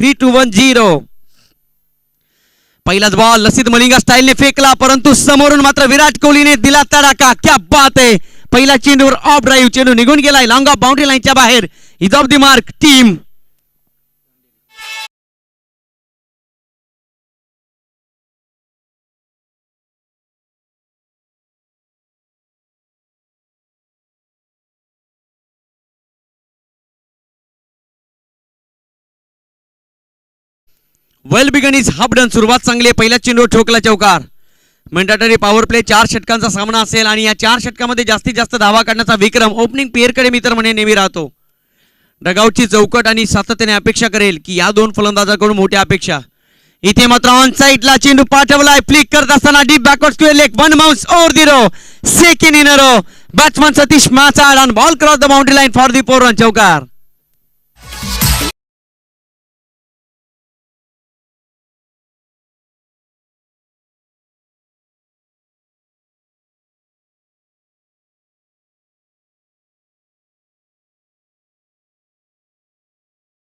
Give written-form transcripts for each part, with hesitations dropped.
3-2-1-0. पहिलाच बॉल लसित मलिंगा स्टाईलने फेकला, परंतु समोरून मात्र विराट कोहलीने दिला तडाखा. क्या बात आहे. पहिला चेंडूवर ऑफ ड्राईव्ह, चेंडू निघून गेलाय लॉंग ऑफ बाउंड्री लाईनच्या बाहेर. Is off the mark team. Well begun is half done. सुरुवात चांगली आहे. पहिल्या चेंडूवर ठोकला चौकार. मॅन्डेटरी पॉवर प्ले 4 षटकांचा सामना असेल आणि या 4 षटकामध्ये जास्तीत जास्त धावा काढण्याचा विक्रम ओपनिंग पेअरकडे मी तर म्हणे नेहमी राहतो. डगआउटची चौकट आणि सातत्याने अपेक्षा करेल की या दोन फलंदाजाकडून मोठ्या अपेक्षा. इथे मात्र ऑन साइडला चेंडू पाठवलाय. फ्लिक करत असताना deep backward square leg, one bounce over the rope, second in a row. Batsman Satish Machad on ball cross the boundary line for the 4 run चौकार.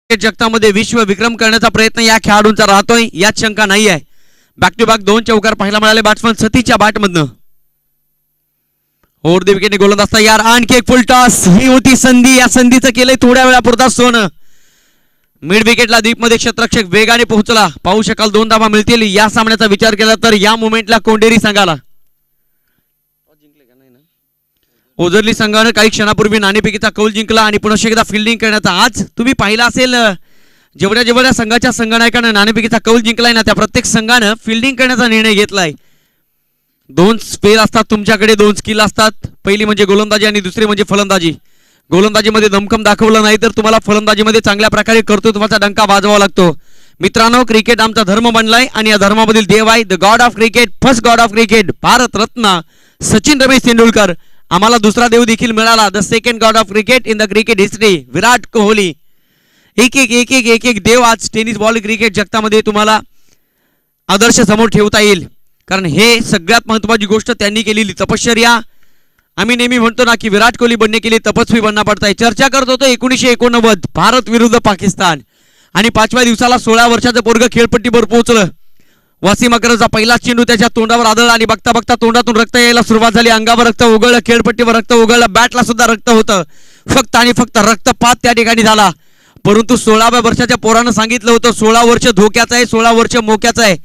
जगतामध्ये विश्व विक्रम करण्याचा प्रयत्न या खेळाडूंचा राहतोय, यात शंका नाही आहे. बॅक टू बॅक 2 चौकार पाहायला मिळाले बॅट्समन सतीशच्या बॅटमधनं. ओव्हर द विकेटने गोलंदाज तयार. आणखी एक फुल टॉस. ही होती संधी. या संधीचं केलंय थोड्या वेळापुरता सोनं. मिड विकेटला दीपमध्ये क्षेत्ररक्षक वेगाने पोहोचला. पाहू शकाल 2 धावा मिळतील. या सामन्याचा विचार केला तर या मोमेंटला कोंडेरी संघाला, ओझरली संघानं काही क्षणापूर्वी नाणेफेकीचा कौल जिंकला आणि पुन्हा एकदा फिल्डिंग करण्याचा. आज तुम्ही पाहिला असेल जेवढ्या संघाच्या संघनायकानं नाणेफेकीचा कौल जिंकलाय ना, त्या प्रत्येक संघानं फिल्डिंग करण्याचा निर्णय घेतलाय. 2 स्पेल असतात तुमच्याकडे, 2 स्किल असतात. पहिली म्हणजे गोलंदाजी आणि दुसरी म्हणजे फलंदाजी. गोलंदाजीमध्ये दमखम दाखवलं नाही तर तुम्हाला फलंदाजीमध्ये चांगल्या प्रकारे कर्तृत्वाचा डंका वाजवावा लागतो. मित्रांनो, क्रिकेट आमचा धर्म बनलाय आणि या धर्मामधील देव आहे the god of cricket, first god of cricket, Bharat Ratna Sachin Ramesh Tendulkar. आम्हाला दुसरा देव देखील मिळाला, the second god of cricket in the cricket history, Virat Kohli. एक एक देव आज टेनिस बॉल क्रिकेट जगतामध्ये तुम्हाला आदर्श समोर ठेवता येईल. कारण हे सगळ्यात महत्त्वाची गोष्ट त्यांनी केलेली तपश्चर्या. आम्ही नेहमी म्हणतो ना की विराट कोहली बनने के लिए तपस्वी बनना पडता है. चर्चा करत होतो 1989 भारत विरुद्ध पाकिस्तान आणि 5व्या दिवसाला 16 वर्षाचं पोरग खेळपट्टीवर पोहोचलं. वसीम अकरमचा पहिला चेंडू त्याच्या तोंडावर आदळला आणि बघता बघता तोंडातून रक्त यायला सुरुवात झाली. अंगावर रक्त उगळलं, खेळपट्टीवर रक्त उगळलं, बॅटला सुद्धा रक्त होतं. फक्त आणि फक्त रक्तपात त्या ठिकाणी झाला. परंतु 16व्या वर्षाच्या पोरानं सांगितलं होतं 16 वर्ष धोक्याचं आहे, 16 वर्ष मोक्याचं आहे.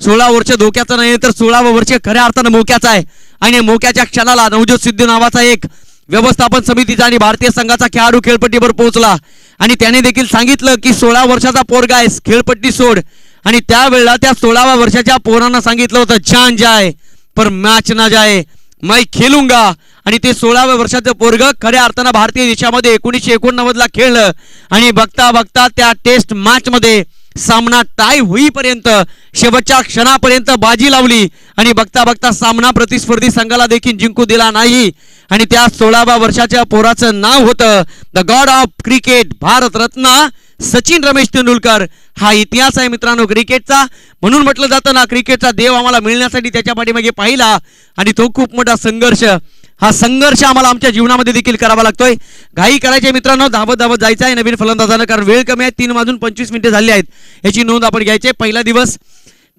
16 वर्ष धोक्याचं नाही तर 16वं वर्ष खऱ्या अर्थानं मोक्याचं आहे. आणि मोक्याच्या क्षणाला नवज्योत सिद्धू नावाचा एक व्यवस्थापन समितीचा आणि भारतीय संघाचा खेळाडू खेळपट्टीवर पोहोचला आणि त्याने देखील सांगितलं की 16 वर्षाचा पोरगा आहे, खेळपट्टी सोड. आणि त्यावेळेला त्या 16व्या वर्षाच्या पोरांना सांगितलं होतं जान जाए पर मॅच ना जाए, मैं खेलूंगा. आणि ते 16व्या वर्षाचं पोरग खऱ्या अर्थानं भारतीय देशामध्ये 1989 खेळलं आणि बघता बघता त्या टेस्ट मॅच मध्ये सामना टाय होईपर्यंत शेवटच्या क्षणापर्यंत बाजी लावली आणि बघता बघता सामना प्रतिस्पर्धी संघाला देखील जिंकू दिला नाही. आणि त्या 16व्या वर्षाच्या पोराचं नाव होतं the god of cricket, Bharat Ratna Sachin Ramesh Tendulkar. हा इतिहास आहे मित्रांनो क्रिकेटचा. म्हणून म्हटलं जातं ना क्रिकेटचा देव आम्हाला मिळण्यासाठी त्याच्या पाठीमागे पाहिला आणि तो खूप मोठा संघर्ष. हा संघर्ष आम्हाला आमच्या जीवनामध्ये देखील करावा लागतोय. घाई करायचे मित्रांनो, धावत धावत जायचं आहे नवीन फलंदाजानं, कारण वेळ कमी आहे. 3:25 झाली आहेत, याची नोंद आपण घ्यायची. पहिला दिवस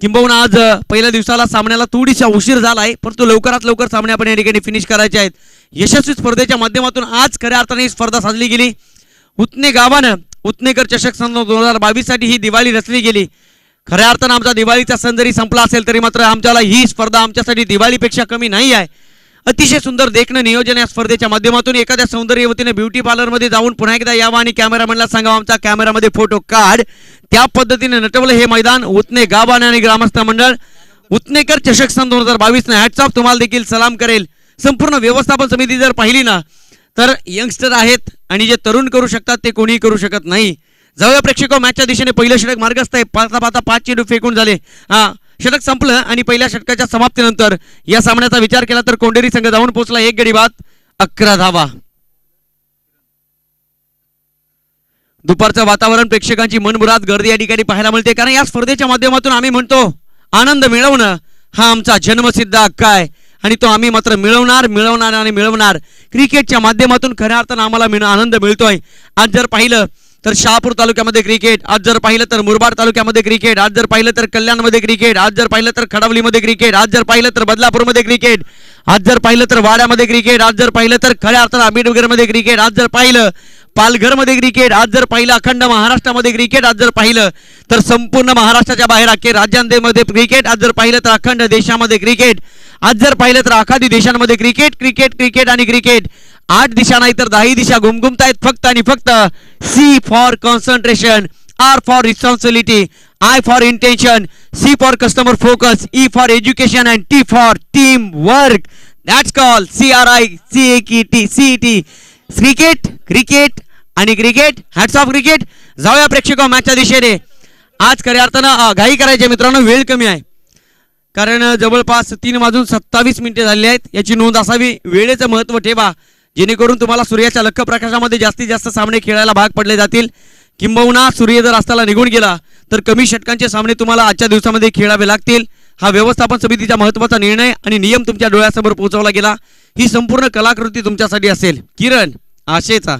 किंबहुना आज पहिल्या दिवसाला सामन्याला थोडीसा उशीर झाला आहे, परंतु लवकरात लवकर सामने आपण या ठिकाणी फिनिश करायचे आहेत. यशस्वी स्पर्धेच्या माध्यमातून आज खऱ्या अर्थाने ही स्पर्धा साधली गेली. उतने गावानं उत्नेकर चषक सन 2022 साठी ही दिवाळी रचली गेली. खऱ्या अर्थानं आमचा दिवाळीचा सण जरी संपला असेल तरी मात्र आमच्याला ही स्पर्धा आमच्यासाठी दिवाळीपेक्षा कमी नाही आहे. अतिशय सुंदर देखणं नियोजन या स्पर्धेच्या माध्यमातून. एखाद्या सौंदर्यवतीने ब्युटी पार्लरमध्ये जाऊन पुन्हा एकदा यावं आणि कॅमेरामॅनला सांगावं आमचा कॅमेरामध्ये फोटो काढ. त्या पद्धतीने नटवलं हे मैदान उतने गावाने आणि ग्रामस्थ मंडळ. उत्नेकर चषक सन 2022 ने हॅट्स ऑफ तुम्हाला देखील सलाम करेल. संपूर्ण व्यवस्थापन समिती जर पाहिली ना तर यंगस्टर आहेत आणि जे तरुण करू शकतात ते कोणीही करू शकत नाही. जाऊया प्रेक्षको, मॅचच्या दिशेने पहिलं षटक मार्गस्थ आहे. पाहता 5 चेंडू फेकून झाले. षटक संपलं आणि पहिल्या षटकाच्या समाप्तीनंतर या सामन्याचा विचार केला तर कोंडेरी संघ जाऊन पोहोचला 1 गडी बाद 11 धावा. दुपारचं वातावरण, प्रेक्षकांची मनमुराद गर्दी या ठिकाणी पाहायला मिळते. कारण या स्पर्धेच्या माध्यमातून आम्ही म्हणतो आनंद मिळवणं हा आमचा जन्मसिद्ध हक्क आहे आणि तो आम्ही मात्र मिळवणार. क्रिकेटच्या माध्यमातून खऱ्या अर्थानं आम्हाला आनंद मिळतोय. आज जर पाहिलं तर शहापूर तालुक्यामध्ये क्रिकेट, आज जर पाहिलं तर मुरबाड तालुक्यामध्ये क्रिकेट, आज जर पाहिलं तर कल्याणमध्ये क्रिकेट, आज जर पाहिलं तर खडवलीमध्ये क्रिकेट, आज जर पाहिलं तर बदलापूरमध्ये क्रिकेट, आज जर पाहिलं तर वाड्यामध्ये क्रिकेट, आज जर पाहिलं तर खऱ्या अर्थानं आंबेडकरमध्ये क्रिकेट, आज जर पाहिलं पालघरमध्ये क्रिकेट, आज जर पाहिलं अखंड महाराष्ट्रामध्ये क्रिकेट, आज जर पाहिलं तर संपूर्ण महाराष्ट्राच्या बाहेर अख्खे राज्यांमध्ये क्रिकेट, आज जर पाहिलं तर अखंड देशामध्ये क्रिकेट, आज जर पाहिलं तर आखादी देशांमध्ये क्रिकेट क्रिकेट क्रिकेट आणि क्रिकेट. 8 दिशा नाही तर 10 दिशा घुमघुमतायत फक्त आणि फक्त. C for concentration, R for responsibility, I for intention, C for customer focus, E for education and T for teamwork. That's call CRICKET CET. Cricket cricket आणि क्रिकेट. Hats off cricket. जाऊया प्रेक्षक मॅचच्या दिशेने. आज खऱ्या अर्थानं घाई करायचे मित्रांनो, वेळ कमी आहे कारण जवळपास 3:27 झालेली आहेत. याची नोंद असावी. वेळेचं महत्त्व ठेवा जेणेकरून तुम्हाला सूर्याच्या लख्ख प्रकाशामध्ये जास्तीत जास्त सामने खेळायला भाग पडले जातील. किंबहुना सूर्य जर अस्ताला निघून गेला तर कमी षटकांचे सामने तुम्हाला आजच्या दिवसामध्ये खेळावे लागतील. हा व्यवस्थापन समितीचा महत्त्वाचा निर्णय आणि नियम तुमच्या डोळ्यासमोर पोहोचवला गेला. ही संपूर्ण कलाकृती तुमच्यासाठी असेल. किरण आशेचा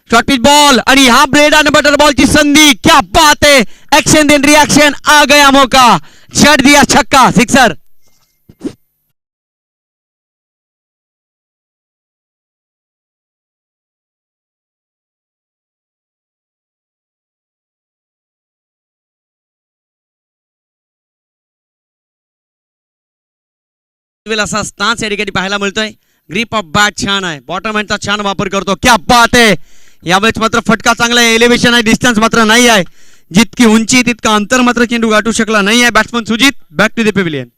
शॉर्ट पिच बॉल आणि हा ब्रेड आणि बटर बॉलची संधी. क्या बात है. एक्शन देन रिएक्शन, आ गया मौका, छट दिया छक्का, सिक्सर. असा स्टान्स या ठिकाणी पाहायला मिळतोय. ग्रिप ऑफ बॅट छान आहे. बॉटम हँडचा छान वापर करतो. क्या बात आहे. यावेळेस मात्र फटका चांगला आहे. एलिव्हेशन आहे, डिस्टन्स मात्र नाही आहे. जितकी उंची तितका अंतर मात्र चेंडू गाठू शकला नाही आहे batsman Sujit. Back to the pavilion.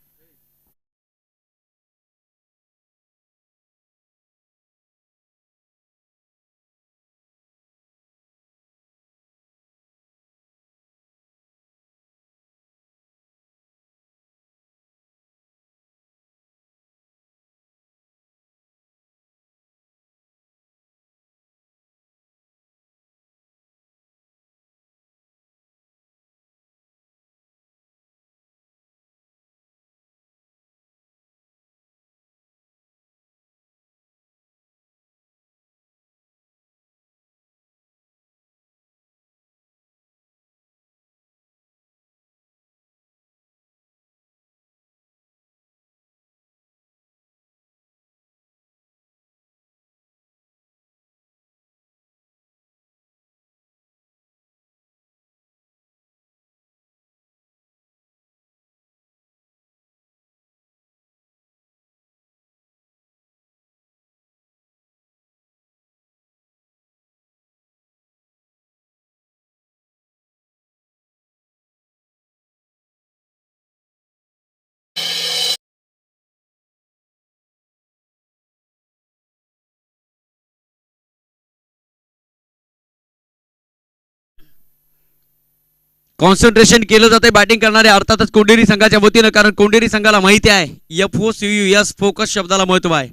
Concentration केलं जाते बॅटिंग करणाऱ्या अर्थातच कोंडेरी संघाच्या वतीनं, कारण कोंडेरी संघाला माहिती आहे FOCUS फोकस शब्दाला महत्व आहे.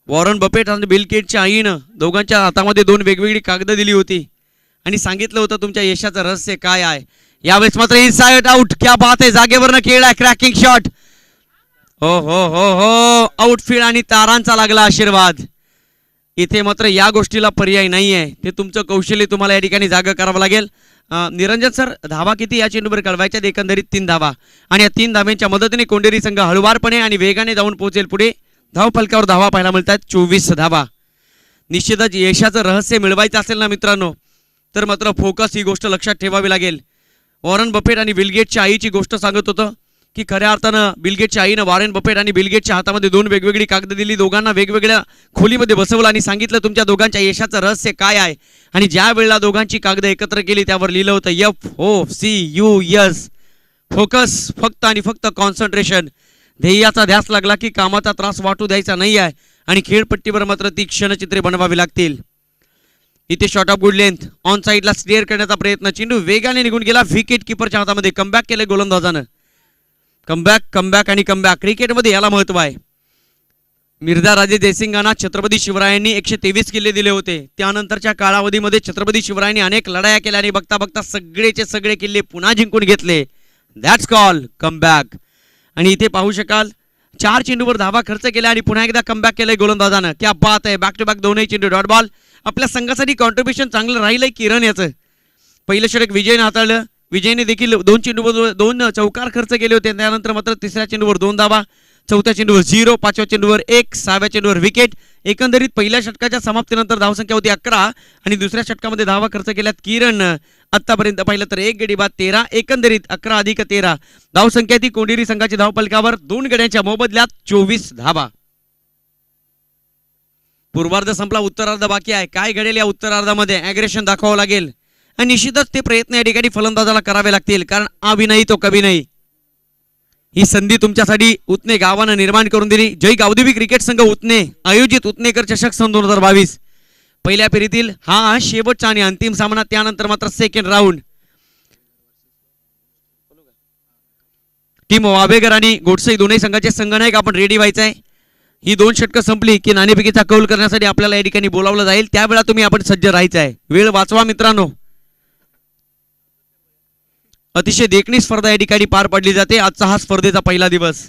वॉरन बफेट आणि बिल गेट्सच्या आईनं दोघांच्या हातामध्ये 2 वेगवेगळी कागद दिली होती आणि सांगितलं होतं तुमच्या यशाचं रहस्य काय आहे. यावेळेस मात्र इनसाइड आउट. क्या बात आहे. जागेवरनं खेळला क्रॅकिंग शॉट. हो हो हो हो. आउटफील्ड आणि तारांचा लागला आशीर्वाद. इथे मात्र या गोष्टीला पर्याय नाही आहे. ते तुमचं कौशल्य तुम्हाला या ठिकाणी जागा करावं लागेल. निरंजन सर, धावा किती या चेंडूवर कळवायच्यात? एकंदरीत 3 धावा आणि या 3 धाव्यांच्या मदतीने कोंडेरी संघ हळुवारपणे आणि वेगाने जाऊन पोहोचेल पुढे. धाव फलकावर धावा पाहायला मिळतात 24 धावा. निश्चितच यशाचं रहस्य मिळवायचं असेल ना मित्रांनो, तर मात्र फोकस ही गोष्ट लक्षात ठेवावी लागेल. वॉरन बफेट आणि बिल गेट्सच्या आईची गोष्ट सांगत होतं की खऱ्या अर्थानं बिल गेट्सच्या आईनं वॉरन बफेट आणि बिल गेट्सच्या हातामध्ये 2 वेगवेगळी कागद दिली. दोघांना वेगवेगळ्या खोलीमध्ये बसवलं आणि सांगितलं तुमच्या दोघांच्या यशाचं रहस्य काय आहे. आणि ज्या वेळेला दोघांची कागद एकत्र केली त्यावर लिहिलं होतं FOCUS फोकस. फक्त आणि फक्त कॉन्सन्ट्रेशन. ध्येयाचा ध्यास लागला की कामाचा त्रास वाटू द्यायचा नाही आहे आणि खेळपट्टीवर मात्र ती क्षणचित्रे बनवावी लागतील. इथे shot of good length on साईडला स्टेअर करण्याचा प्रयत्न. चेंडू वेगाने निघून गेला. विकेट किपरच्या हातामध्ये. कमबॅक केलं गोलंदाजानं. कमबॅक कमबॅक आणि कमबॅक. क्रिकेटमध्ये याला महत्व आहे. मिर्झा राजे जयसिंगांना छत्रपती शिवरायांनी 123 किल्ले दिले होते. त्यानंतरच्या कालावधीमध्ये छत्रपती शिवरायांनी अनेक लढाया केल्या आणि बघता बघता सगळेचे सगळे किल्ले पुन्हा जिंकून घेतले. That's call comeback. आणि इथे पाहू शकाल 4 चेंडूवर धावा खर्च केल्या आणि पुन्हा एकदा कमबॅक केलंय गोलंदाजानं. क्या बात आहे. बॅक टू बॅक दोनही चेंडू डॉट बॉल आपल्या संघासाठी कॉन्ट्रीब्युशन चांगलं राहिलंय किरण याचं. पहिलं षटक विजयने हाताळलं. विजयने देखील 2 चेंडूवर 2 चौकार खर्च केले होते. त्यानंतर मात्र तिसऱ्या चेंडूवर 2 धावा, चौथ्या चेंडूवर 0, पाचव्या चेंडूवर 1, सहाव्या चेंडूवर विकेट. एकंदरीत पहिल्या षटकाच्या समाप्तीनंतर धावसंख्या होती 11 आणि दुसऱ्या षटकामध्ये धावा खर्च केल्यात किरण. आतापर्यंत पाहिलं तर 1 गडी बाद 13, एकंदरीत 11 अधिक 13 धावसंख्या ती कोंडेरी संघाची धावपलकावर 2 गड्यांच्या मोबदल्यात 24 धावा. पूर्वार्ध संपला, उत्तरार्ध बाकी आहे. काय घडेल या उत्तरार्धामध्ये? ॲग्रेशन दाखवावं लागेल आणि निश्चितच ते प्रयत्न या ठिकाणी फलंदाजाला करावे लागतील, कारण अभी नाही तो कभी नाही. ही संधी तुमच्यासाठी उतने गावानं निर्माण करून दिली. जय गावदेवी क्रिकेट संघ उतने आयोजित उतनेकर चषक सन 2022 पहिल्या फेरीतील हा शेवटचा आणि अंतिम सामना. त्यानंतर मात्र सेकंड राऊंड. टीम वाबेगर आणि गोडसे दोन्ही संघाचे संघनायक आपण रेडी व्हायचं आहे. ही 2 षटकं संपली की नाणेफेकीचा कौल करण्यासाठी आपल्याला या ठिकाणी बोलावलं जाईल. त्यावेळा तुम्ही आपण सज्ज राहायचं आहे. वेळ वाचवा मित्रांनो. अतिशय देखणी स्पर्धा या ठिकाणी पार पडली जाते. आजचा हा स्पर्धेचा पहिला दिवस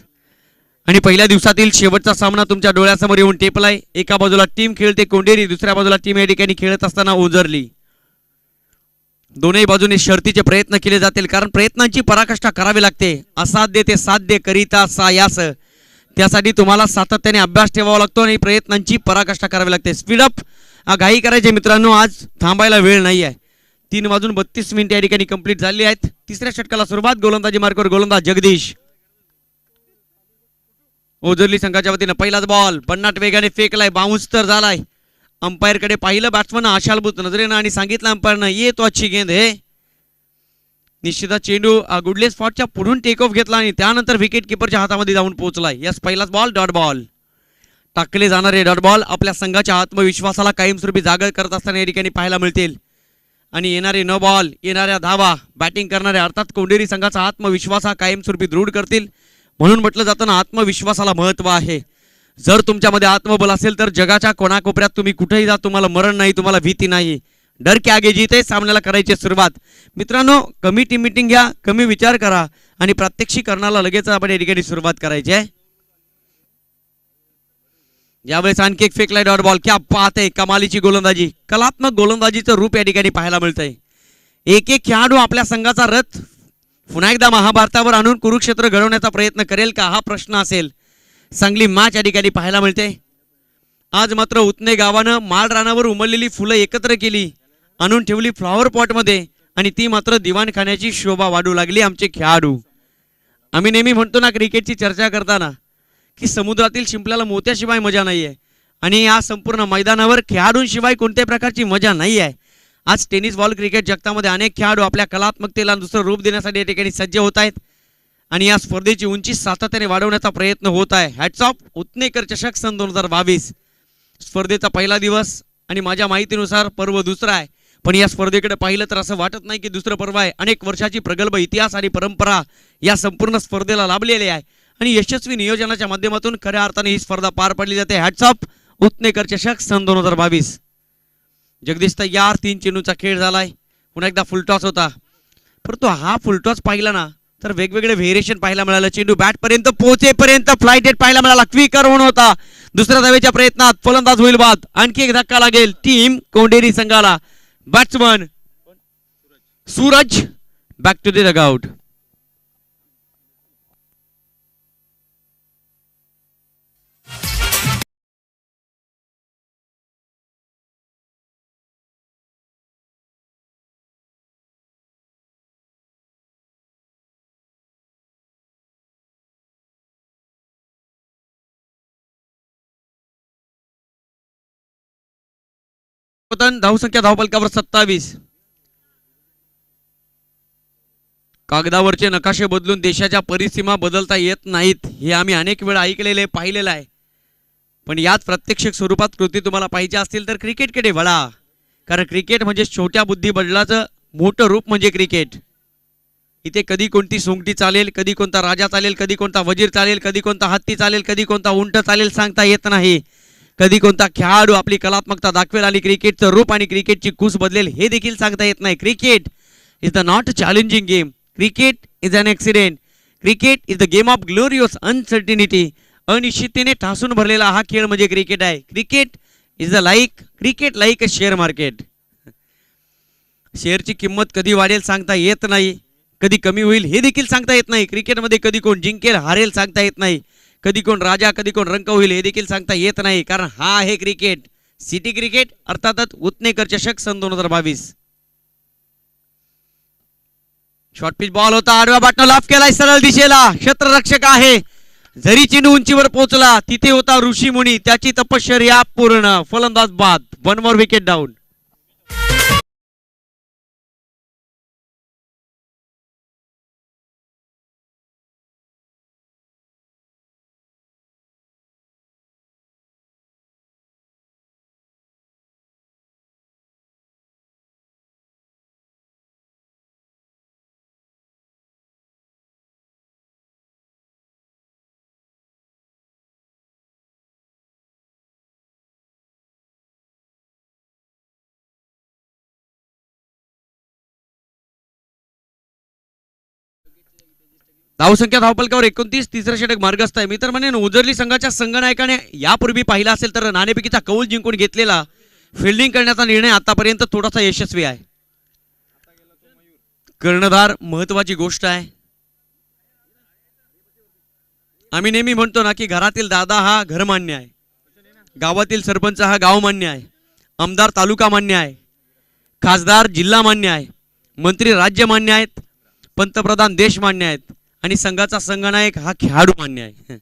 आणि पहिल्या दिवसातील शेवटचा सामना तुमच्या डोळ्यासमोर येऊन टेपलाय. एका बाजूला टीम खेळते कोंडेरी, दुसऱ्या बाजूला टीम या ठिकाणी खेळत असताना ओझरली. दोनही बाजूने शर्तीचे प्रयत्न केले जातील, कारण प्रयत्नांची पराकाष्ठा करावी लागते. असाध्य ते साध्य करिता सायास, त्यासाठी तुम्हाला सातत्याने अभ्यास ठेवावा लागतो आणि प्रयत्नांची पराकाष्ठा करावी लागते. स्पीडअप घाई करायचे मित्रांनो, आज थांबायला वेळ नाही आहे. 3:32 या ठिकाणी कंप्लीट झाली आहेत. तिसऱ्या षटकाला सुरुवात. गोलंदाजी मार्कवर गोलंदाज जगदीश. ओझरली संघाच्या वतीनं पहिलाच बॉल भन्नाट वेगाने फेकलाय, बाउन्स तर झालाय. अंपायरकडे पाहिलं बॅट्समन आशालभूत नजरेनं आणि सांगितलं अंपायरनं, ये तो अच्छी गेंद है. निश्चितच चेंडू गुडले स्पॉटच्या पुढून टेक ऑफ घेतला आणि त्यानंतर विकेट किपरच्या हातामध्ये जाऊन पोहोचलाय. यस, पहिलाच बॉल डॉट बॉल. टाकले जाणारे डॉट बॉल आपल्या संघाच्या आत्मविश्वासाला कायमस्वरूपी जागा करत असताना या ठिकाणी पाहायला मिळतील. आणि येणारे नो बॉल, येणाऱ्या धावा बॅटिंग करणाऱ्या अर्थात कोंडेरी संघाचा आत्मविश्वास हा कायमस्वरूपी दृढ करतील. म्हणून म्हटलं जातं ना, आत्मविश्वासाला महत्व आहे. जर तुमच्यामध्ये आत्मबल असेल तर जगाच्या कोणाकोपऱ्यात तुम्ही कुठेही जा, तुम्हाला मरण नाही, तुम्हाला भीती नाही. डर के आगे जीते सामन्याला करायची सुरुवात. मित्रांनो, कमी टीम मीटिंग घ्या, कमी विचार करा आणि प्रात्यक्षिकरणाला लगेच आपण या ठिकाणी सुरुवात करायची आहे. यावेळेस आणखी एक फेकलाय डॉट बॉल. क्या बात आहे, कमालीची गोलंदाजी, कलात्मक गोलंदाजीचं रूप या ठिकाणी पाहायला मिळतंय. एक एक खेळाडू आपल्या संघाचा रथ पुन्हा एकदा महाभारतावर आणून कुरुक्षेत्र घडवण्याचा प्रयत्न करेल का, हा प्रश्न असेल. चांगली मॅच या ठिकाणी पाहायला मिळते. आज मात्र उतने गावानं माळ रानावर उमललेली फुलं एकत्र केली, आणून ठेवली फ्लॉवर पॉटमध्ये आणि ती मात्र दिवाणखान्याची शोभा वाढू लागली आमचे खेळाडू. आम्ही नेहमी म्हणतो ना क्रिकेटची चर्चा करताना की समुद्रातील शिंपल्याला मोत्याशिवाय मजा नाही आहे आणि या संपूर्ण मैदानावर खेळाडूंशिवाय कोणत्याही प्रकारची मजा नाही आहे. आज टेनिस बॉल क्रिकेट जगतामध्ये अनेक खेळाडू आपल्या कलात्मकतेला दुसरं रूप देण्यासाठी या ठिकाणी सज्ज होत आहेत आणि या स्पर्धेची उंची सातत्याने वाढवण्याचा प्रयत्न होत आहे. हॅट्स ऑफ उतनेकर चषक सन 2022 स्पर्धेचा पहिला दिवस आणि माझ्या माहितीनुसार पर्व दुसरा आहे. पण या स्पर्धेकडे पाहिलं तर असं वाटत नाही की दुसरं पर्व आहे. अनेक वर्षाची प्रगल्भ इतिहास आणि परंपरा या संपूर्ण स्पर्धेला लाभलेली आहे आणि यशस्वी नियोजनाच्या माध्यमातून खऱ्या अर्थाने ही स्पर्धा पार पडली जाते. हॅट्स ऑफ उतनेकर चषक सन 2022. जगदीश तयार, 3 चेंडूचा खेळ झालाय. पुन्हा एकदा फुलटॉस होता, परंतु हा फुलटॉस पाहिला ना तर वेगवेगळे व्हेरिएशन पाहायला मिळालं. चेंडू बॅट पर्यंत पोहोचेपर्यंत फ्लाइट एट पाहायला मिळाला. क्विकर होऊन होता. दुसऱ्या धावेच्या प्रयत्नात फलंदाज होईल बाद. आणखी एक धक्का लागेल टीम कोंडेरी संघाला. Batsman Suraj back to the dugout. धावसंख्या धावपलकावर 27. कागदावरचे नकाशे बदलून देशाच्या परिसीमा बदलता येत नाहीत हे आम्ही अनेक वेळा ऐकलेले पाहिलेलं आहे. पण याच प्रत्यक्ष स्वरूपात कृती तुम्हाला पाहिजे असतील तर क्रिकेटकडे वळा, कारण क्रिकेट म्हणजे छोट्या बुद्धिबळाचं मोठं रूप म्हणजे क्रिकेट. इथे कधी कोणती सोंगटी चालेल, कधी कोणता राजा चालेल, कधी कोणता वजीर चालेल, कधी कोणता हत्ती चालेल, कधी कोणता उंट चालेल, सांगता येत नाही. कधी कोणता खेळाडू आपली कलात्मकता दाखवेल आणि क्रिकेटचं रूप आणि क्रिकेटची कूस बदलेल हे देखील सांगता येत नाही. Cricket is the not challenging game. Cricket is an accident. Cricket is the game of glorious uncertainty. अनिश्चिततेने ठासून भरलेला हा खेळ म्हणजे क्रिकेट आहे. Cricket is the like cricket like a share market. शेअरची किंमत कधी वाढेल सांगता येत नाही, कधी कमी होईल हे देखील सांगता येत नाही. क्रिकेटमध्ये कधी कोण जिंकेल हारेल सांगता येत नाही, कधी कोण राजा कधी कोण रंक होईल हे देखील सांगता येत नाही. कारण हा आहे क्रिकेट. सिटी क्रिकेट अर्थातच उतनेकर चषक सन 2022. शॉर्ट पिच बॉल होता, आडव्या बाटनं लाफ केलाय सरळ दिशेला. क्षेत्ररक्षक आहे, जरी चेंडू उंचीवर पोहोचला तिथे होता ऋषी मुनी, त्याची तपश्चर्या पूर्ण. फलंदाज बाद. 1 more विकेट डाऊन. धावसंख्या धावपलकावर 29. तिसरं षटक मार्गस्थ आहे. मी तर म्हणेन उजरली संघाच्या संघनायकाने यापूर्वी पाहिला असेल तर नाणेफेकीचा कौल जिंकून घेतलेला फिल्डिंग करण्याचा निर्णय आतापर्यंत थोडासा यशस्वी आहे. कर्णधार महत्वाची गोष्ट आहे. आम्ही नेहमी म्हणतो ना की घरातील दादा हा घर मान्य आहे, गावातील सरपंच हा गाव मान्य आहे, आमदार तालुका मान्य आहे, खासदार जिल्हा मान्य आहे, मंत्री राज्य मान्य आहेत, पंतप्रधान देश मान्य आहेत आणि संघाचा संघनायक हा खेळाडू मान्य आहे.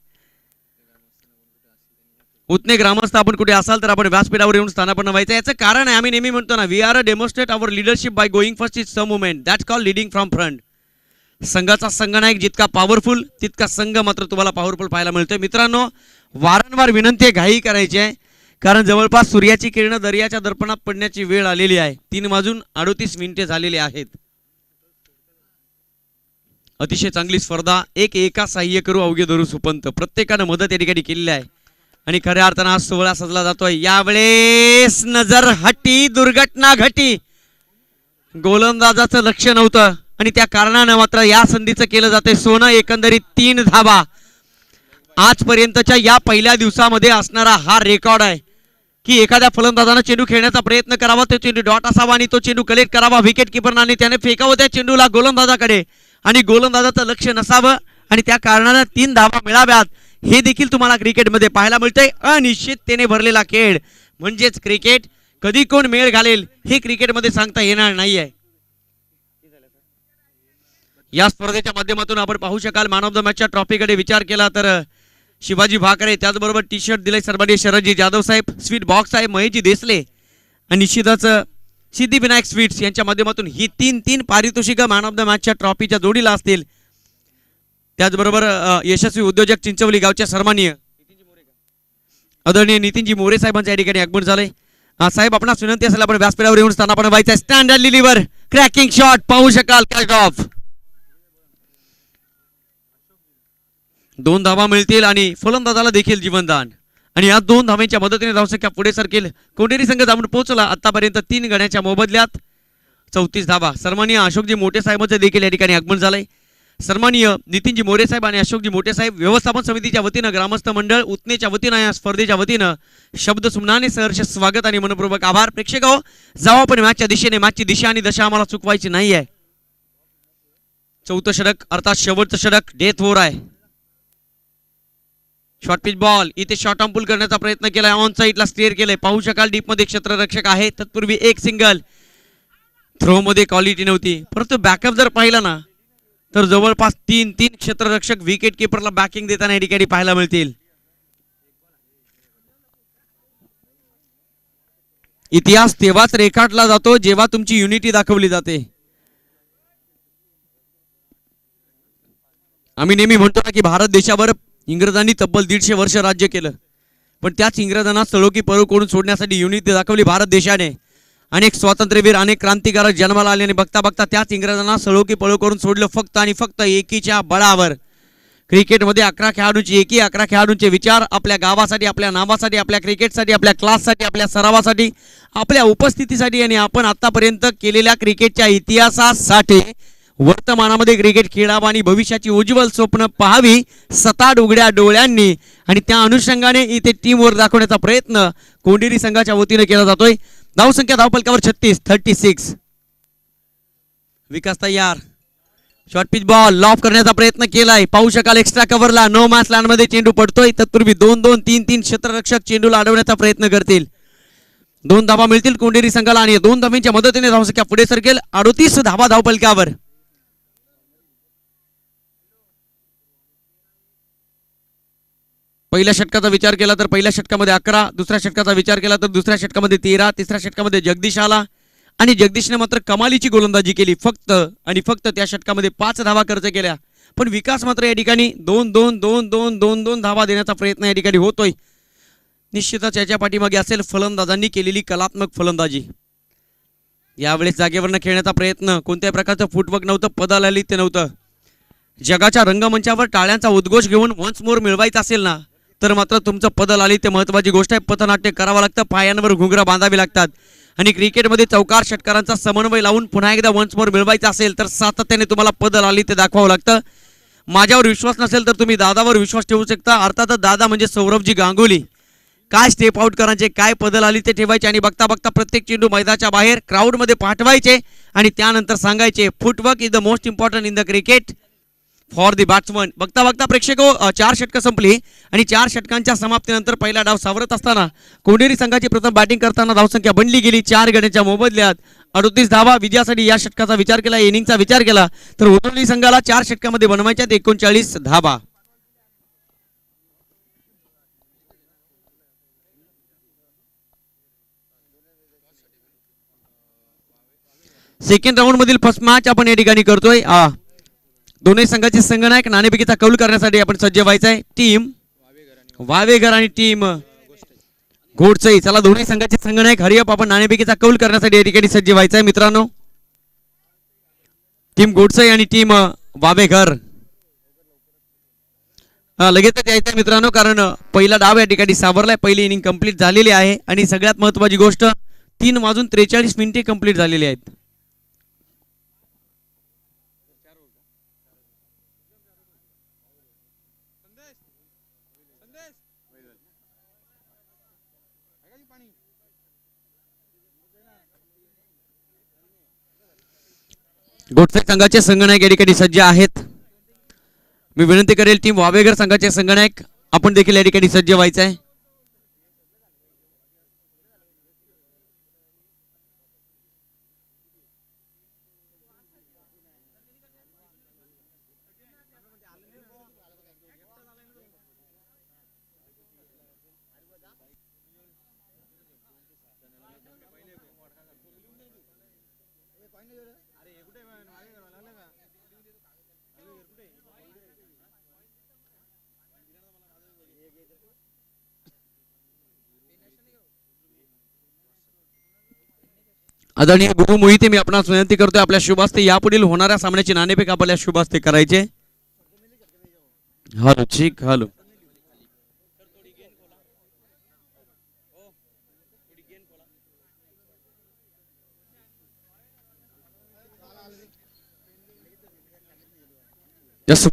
उतने ग्रामस्थ आपण कुठे असाल तर आपण व्यासपीठावर येऊन स्थानापन्न व्हायचं. याचं कारण आहे आम्ही नेहमी म्हणतो ना, we are a demonstrate our leadership by going first is some movement that's called leading from front. संघाचा संघनायक जितका पॉवरफुल तितका संघ मात्र तुम्हाला पॉवरफुल पाहायला मिळतोय. मित्रांनो, वारंवार विनंती आहे, घाई करायची आहे, कारण जवळपास सूर्याची किरणं दर्याच्या दर्पणात पडण्याची वेळ आलेली आहे. 3:38 झालेले आहेत. अतिशय चांगली स्पर्धा. एका सहाय्य करू अवघे धरू सुपंत. प्रत्येकानं मदत या ठिकाणी केलेली आहे आणि खऱ्या अर्थानं आज सोहळा सजला जातोय. यावेळेस नजर हटी, दुर्घटना घटी. गोलंदाजाचं लक्ष नव्हतं आणि त्या कारणानं मात्र या संधीचं केलं जाते सोनं. एकंदरीत 3 धावा आजपर्यंतच्या या पहिल्या दिवसामध्ये असणारा हा रेकॉर्ड आहे की एखाद्या फलंदाजानं चेंडू खेळण्याचा प्रयत्न करावा, तो चेंडू डॉट असावा आणि तो चेंडू कलेक्ट करावा विकेट किपरने, त्याने फेकावं त्या चेंडूला गोलंदाजाकडे आणि गोलंदाजाचं लक्ष नसावं आणि त्या कारणानं 3 धावा मिळाव्यात. हे देखील तुम्हाला क्रिकेटमध्ये पाहायला मिळतंय. अनिश्चिततेने भरलेला खेळ म्हणजेच क्रिकेट. कधी कोण मेळ घालेल हे क्रिकेटमध्ये सांगता येणार नाहीये. या स्पर्धेच्या माध्यमातून आपण पाहू शकाल मॅन ऑफ द मॅचच्या ट्रॉफीकडे विचार केला तर शिवाजी भाकरे, त्याचबरोबर टी शर्ट दिले सर्वांनी शरदजी जाधव साहेब, स्वीट बॉक्स आहे महेशजी देसले आणि निश्चितच सिद्धिविनायक स्वीट्स यांच्या माध्यमातून ही 3 पारितोषिक मॅन ऑफ द मॅचच्या ट्रॉफीच्या जोडीला असतील. त्याचबरोबर यशस्वी उद्योजक चिंचवली गावच्या सन्माननीय आदरणीय नितीनजी मोरे साहेबांच्या या ठिकाणी आगमन झालंय. साहेब आपणास विनंती असेल आपण व्यासपीठावर येऊन स्थानापन्न व्हायचं. स्टँडर्ड लिलीवर क्रॅकिंग शॉट पाहू शकाल. Catch of. 2 धावा मिळतील आणि फलंदाजाला देखील जीवनदान आणि या 2 धावांच्या मदतीने धावसंख्या पुढे सरकेल. कोंडेरी संघ जाऊन पोहोचला आतापर्यंत 3 गड्याच्या मोबदल्यात 34 धावा. सन्माननीय अशोकजी मोठे साहेबांचे देखील या ठिकाणी आगमन झालंय. सन्माननीय नितीनजी मोरे साहेब आणि अशोकजी मोठे साहेब व्यवस्थापन समितीच्या वतीनं, ग्रामस्थ मंडळ उतनेच्या वतीनं, या स्पर्धेच्या वतीनं शब्द सुमनाने सहर्ष स्वागत आणि मनपूर्वक आभार. प्रेक्षक हो, जाऊ आपण मॅचच्या दिशेने. मॅचची दिशा आणि दशा आम्हाला चुकवायची नाही आहे. 4थं षटक अर्थात शेवटचं षटक डेथ ओव्हर आहे. शॉर्ट पिच बॉल इथे शॉर्ट आर्म पुल करण्याचा प्रयत्न केलाय, ऑन साईडला स्टेअर केलंय. पाहू शकाल डीपमध्ये क्षेत्ररक्षक आहे. तत्पूर्वी एक सिंगल. थ्रो मध्ये क्वालिटी नव्हती, परंतु बॅकअप जर पाहिला ना तर जवळपास 3 क्षेत्ररक्षक विकेट किपरला बॅकिंग देताना या ठिकाणी पाहायला मिळतील. इतिहास तेव्हाच रेखाटला जातो जेव्हा तुमची युनिटी दाखवली जाते. आम्ही नेहमी म्हणतो ना की भारत देशावर इंग्रजांनी तब्बल 150 वर्ष राज्य केलं, पण त्याच इंग्रजांना सळोकी पळू करून सोडण्यासाठी युनिटी दाखवली भारत देशाने. अनेक स्वातंत्र्यवीर, अनेक क्रांतिकारक जन्माला आले आणि बघता बघता त्याच इंग्रजांना सळोकी पळू करून सोडलं फक्त आणि फक्त एकीच्या बळावर. क्रिकेटमध्ये 11 खेळाडूंची एकी, 11 खेळाडूंचे विचार आपल्या गावासाठी, आपल्या नावासाठी, आपल्या क्रिकेटसाठी, आपल्या क्लाससाठी, आपल्या सरावासाठी, आपल्या उपस्थितीसाठी आणि आपण आतापर्यंत केलेल्या क्रिकेटच्या इतिहासासाठी वर्तमानामध्ये क्रिकेट खेळावं आणि भविष्याची उज्ज्वल स्वप्न पाहावी सताड उघड्या डोळ्यांनी आणि त्या अनुषंगाने इथे टीमवर दाखवण्याचा प्रयत्न कोंडेरी संघाच्या वतीने केला जातोय. धावसंख्या धावफलकावर 36. विकास तयार, शॉर्ट पिच बॉल लॉफ करण्याचा प्रयत्न केलाय. पाहू शकाल एक्स्ट्रा कव्हरला नो मॅच लँड मध्ये चेंडू पडतोय. तत्पूर्वी 2-2-3-3 क्षेत्ररक्षक चेंडूला अडवण्याचा प्रयत्न करतील. 2 धावा मिळतील कोंडेरी संघाला आणि 2 धावांच्या मदतीने धावसंख्या पुढे सरकेल. 38 धावा धावफलकावर. पहिल्या षटकाचा विचार केला तर पहिल्या षटकामध्ये 11, दुसऱ्या षटकाचा विचार केला तर दुसऱ्या षटकामध्ये 13, तिसऱ्या षटकामध्ये जगदीश आला आणि जगदीशने मात्र कमालीची गोलंदाजी केली. फक्त आणि फक्त त्या षटकामध्ये 5 धावा खर्च केल्या. पण विकास मात्र या ठिकाणी 2-2-2-2-2-2 धावा देण्याचा प्रयत्न या ठिकाणी होतोय. निश्चितच याच्या पाठीमागे असेल फलंदाजांनी केलेली कलात्मक फलंदाजी. यावेळेस जागेवरनं खेळण्याचा प्रयत्न, कोणत्याही प्रकारचं फुटवर्क नव्हतं, पदालालित्य नव्हतं. जगाच्या रंगमंचावर टाळ्यांचा उद्घोष घेऊन वन्स मोर मिळवायचा असेल ना तर मात्र तुमचं पदालालित्य महत्त्वाची गोष्ट आहे. पथनाट्य करावं लागतं, पायांवर घुंगरा बांधावी लागतात आणि क्रिकेटमध्ये चौकार षटकारांचा समन्वय लावून पुन्हा एकदा वन्स मोर मिळवायचा असेल तर सातत्याने तुम्हाला पदालालित्य दाखवावं लागतं. माझ्यावर विश्वास नसेल तर तुम्ही दादावर विश्वास ठेवू शकता. अर्थातच दादा म्हणजे सौरभजी गांगुली. काय स्टेप आउट करायचे, काय पदालालित्य ठेवायचे आणि बघता बघता प्रत्येक चेंडू मैदानाच्या बाहेर क्राऊडमध्ये पाठवायचे आणि त्यानंतर सांगायचे footwork is the most important in the cricket for the batsman. बघता बघता प्रेक्षक 4 षटकं संपली आणि 4 षटकांच्या समाप्तीनंतर पहिला डाव सावरत असताना कोंडेरी संघाची प्रथम बॅटिंग करताना धावसंख्या बनली गेली 4 गड्यांच्या मोबदल्यात. 38 धावा विजयासाठी या षटकाचा विचार केला, इनिंगचा विचार केला तर उजवली संघाला 4 षटकामध्ये बनवायच्या 39 धावा. सेकंड राऊंड मधील फर्स्ट मॅच आपण या ठिकाणी करतोय. दोन्ही संघाचे संघनायक नाणेफेकीचा कौल करण्यासाठी आपण सज्ज व्हायचं आहे. टीम वावेघर आणि टीम घोडसई. चला दोन्ही संघाचे संघनायक हरिअप आपण नाणेफेकीचा कौल करण्यासाठी या ठिकाणी सज्ज व्हायचं आहे मित्रांनो. टीम घोडसई आणि टीम वावेघर लगेचच यायचं मित्रांनो, कारण पहिला डाव या ठिकाणी सावरलाय. पहिली इनिंग कंप्लीट झालेली आहे आणि सगळ्यात महत्त्वाची गोष्ट 3:43 कंप्लीट झालेली आहेत. घोडसई संघाचे संघनायक या ठिकाणी सज्ज आहेत. मी विनंती करेल टीम वावेघर संघाचे संघनायक आपण देखील या ठिकाणी सज्ज व्हायचं आहे. आदरणीय गुरु मोहिते, मी आपणास विनंती करतोय आपल्या शुभास्ते यापुढील होणाऱ्या सामन्याची नाणेफेक आपल्या शुभास्ते करायचे. हॅलो ठीक हॅलो.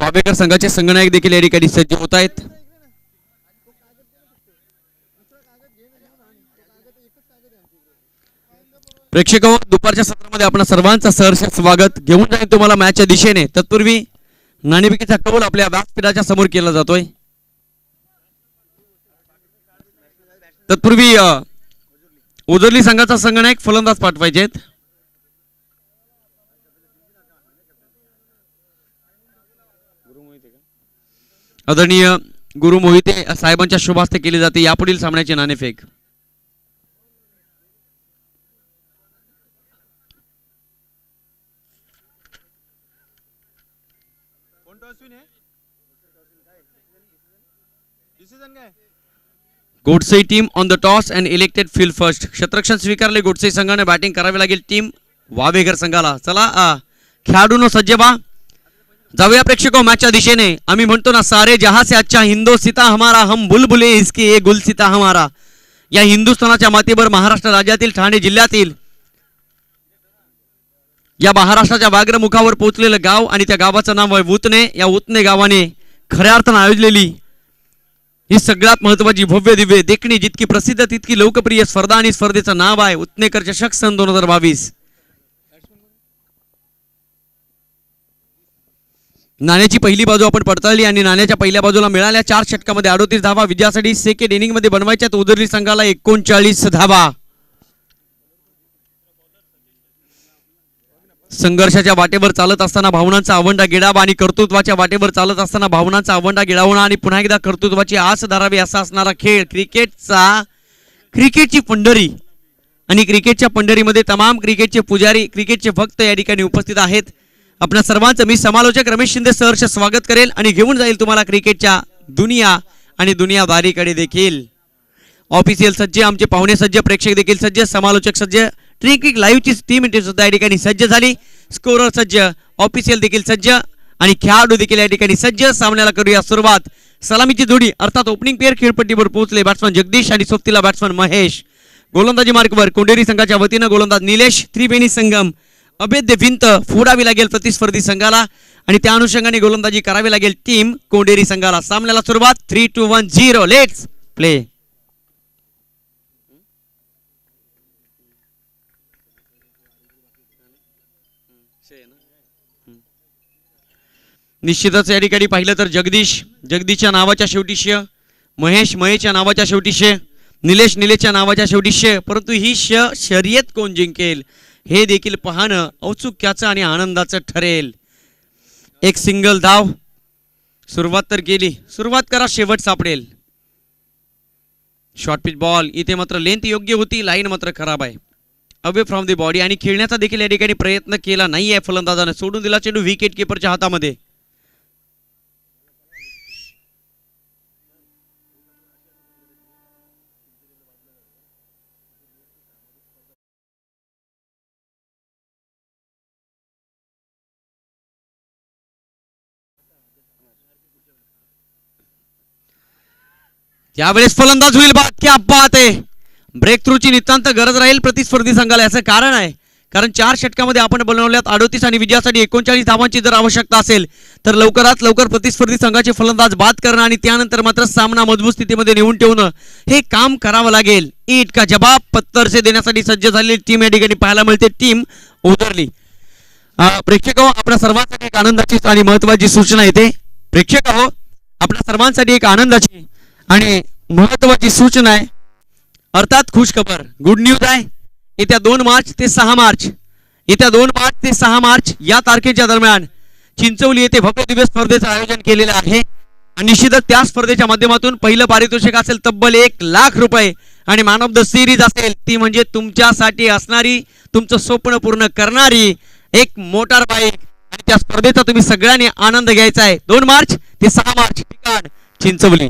वावेघर संघाचे संघनायक देखील या ठिकाणी सज्ज होत आहेत. प्रेक्षक दुपारच्या सत्रामध्ये आपण सर्वांचं सहर्ष स्वागत. घेऊन जाईल तुम्हाला मॅचच्या दिशेने. तत्पूर्वी नाणेफेकीचा कौल आपल्या व्यासपीठाच्या समोर केला जातोय. तत्पूर्वी उजरली संघाचा संघनायक फलंदाज पाठवायचे आहेत. आदरणीय गुरु मोहिते साहेबांच्या शुभास्ते केली जाते यापुढील सामन्याची नाणेफेक. Godse team on the toss and elected field first. क्षेत्ररक्षण स्वीकारले गोडसे संघाने बॅटिंग करावी लागेल टीम वावेघर संघाला. चला खेळाडूंनो सज्ज व्हा. जाऊया प्रेक्षको मॅचच्या दिशेने. आम्ही म्हणतो ना सारे जहां से अच्छा हिंदोसिता हमारा, हम बुलबुले इसके ये गुलसिता हमारा. या हिंदुस्थानाच्या मातीवर महाराष्ट्र राज्यातील ठाणे जिल्ह्यातील या महाराष्ट्राच्या व्याघ्रमुखावर पोहोचलेलं गाव आणि त्या गावाचं नाव आहे उतने. या उतने गावाने खऱ्या अर्थानं आयोजलेली ही सगळ्यात महत्वाची भव्य दिव्य देखणी, जितकी प्रसिद्ध तितकी लोकप्रिय स्पर्धा आणि स्पर्धेचं नाव आहे उतनेकर चषक सन 2022. नाण्याची पहिली बाजू आपण पडताळली आणि नाण्याच्या पहिल्या बाजूला मिळाल्या 4 षटकामध्ये 38 धावा. विजयासाठी सेकंड इनिंग मध्ये बनवायच्यात उदरली संघाला 39 धावा. संघर्षाच्या वाटेवर चालत असताना भावनांचा आवंडा गिळावा आणि कर्तृत्वाच्या वाटेवर चालत असताना भावनांचा आवंडा गिळावणं आणि पुन्हा एकदा कर्तृत्वाची आस धरावी असा असणारा खेळ क्रिकेटची पंढरी. आणि क्रिकेटच्या पंढरीमध्ये तमाम क्रिकेटचे पुजारी, क्रिकेटचे भक्त या ठिकाणी उपस्थित आहेत. आपल्या सर्वांचं मी समालोचक रमेश शिंदे सहर्ष स्वागत करेल आणि घेऊन जाईल तुम्हाला क्रिकेटच्या दुनिया आणि दुनियादारीकडे देखील. ऑफिशियल सज्ज, आमचे पाहुणे सज्ज, प्रेक्षक देखील सज्ज, समालोचक सज्ज, क्रिकेट लाईव्हची टीम सुद्धा या ठिकाणी सज्ज झाली. स्कोरर सज्ज, ऑफिशियल देखील सज्ज आणि खेळाडू देखील या ठिकाणी सज्ज. सामन्याला करूया सुरुवात. सलामीची जोडी अर्थात ओपनिंग पेअर खेळपट्टीवर पोहोचले. बॅट्समन जगदीश आणि सोबतीला बॅट्समन महेश. गोलंदाजी मार्कवर कोंडेरी संघाच्या वतीनं गोलंदाज निलेश. त्रिवेणी संगम अभेद्य भिंत फोडावी लागेल प्रतिस्पर्धी संघाला आणि त्या अनुषंगाने गोलंदाजी करावी लागेल टीम कोंडेरी संघाला. सामन्याला सुरुवात. 3, 2, 1, 0. Let's play. निश्चितच या ठिकाणी पाहिलं तर जगदीशच्या नावाच्या शेवटी श, महेशच्या नावाच्या शेवटी श, निलेशच्या नावाच्या शेवटी श. परंतु ही शर्यत कोण जिंकेल हे देखील पाहणं औत्सुक्याचं आणि आनंदाचं ठरेल. एक सिंगल धाव. सुरुवात तर केली, सुरुवात करा, शेवट सापडेल. Short pitch ball. इथे मात्र लेंथ योग्य होती, लाईन मात्र खराब आहे. अवे फ्रॉम द बॉडी आणि खेळण्याचा देखील या ठिकाणी प्रयत्न केला नाहीये फलंदाजाने. सोडून दिला चेंडू विकेट किपरच्या हातामध्ये. त्यावेळेस फलंदाज होईल. क्या बात आहे. ब्रेक थ्रूची नितांत गरज राहील प्रतिस्पर्धी संघाला. याचं कारण आहे कारण 4 षटकामध्ये आपण बनवल्यात 38 आणि विजयासाठी 39 धावांची जर आवश्यकता असेल तर लवकरात लवकर प्रतिस्पर्धी संघाचे फलंदाज बाद करणं आणि त्यानंतर मात्र सामना मजबूत स्थितीमध्ये नेऊन ठेवणं हे काम करावं लागेल. ईट का जवाब पत्तर से देण्यासाठी सज्ज झालेली टीम या ठिकाणी पाहायला मिळते. टीम उतरली. प्रेक्षक हो, आपल्या सर्वांसाठी एक आनंदाची आणि महत्वाची सूचना येते. प्रेक्षक हो, आपल्या सर्वांसाठी एक आनंदाची आणि महत्वाची सूचना आहे अर्थात खुशखबर, गुड न्यूज आहे. येत्या 2 मार्च ते 6 मार्च या तारखेच्या दरम्यान चिंचवली येथे भव्य दिव्य स्पर्धेचं आयोजन केलेलं आहे आणि निश्चितच त्या स्पर्धेच्या माध्यमातून पहिलं पारितोषिक असेल तब्बल 1 लाख रुपये आणि मॅन ऑफ द सिरीज असेल ती म्हणजे तुमच्यासाठी असणारी, तुमचं स्वप्न पूर्ण करणारी एक मोटार बाईक आणि त्या स्पर्धेचा तुम्ही सगळ्यांनी आनंद घ्यायचा आहे. 2 मार्च ते 6 मार्च ठिकाण चिंचवली.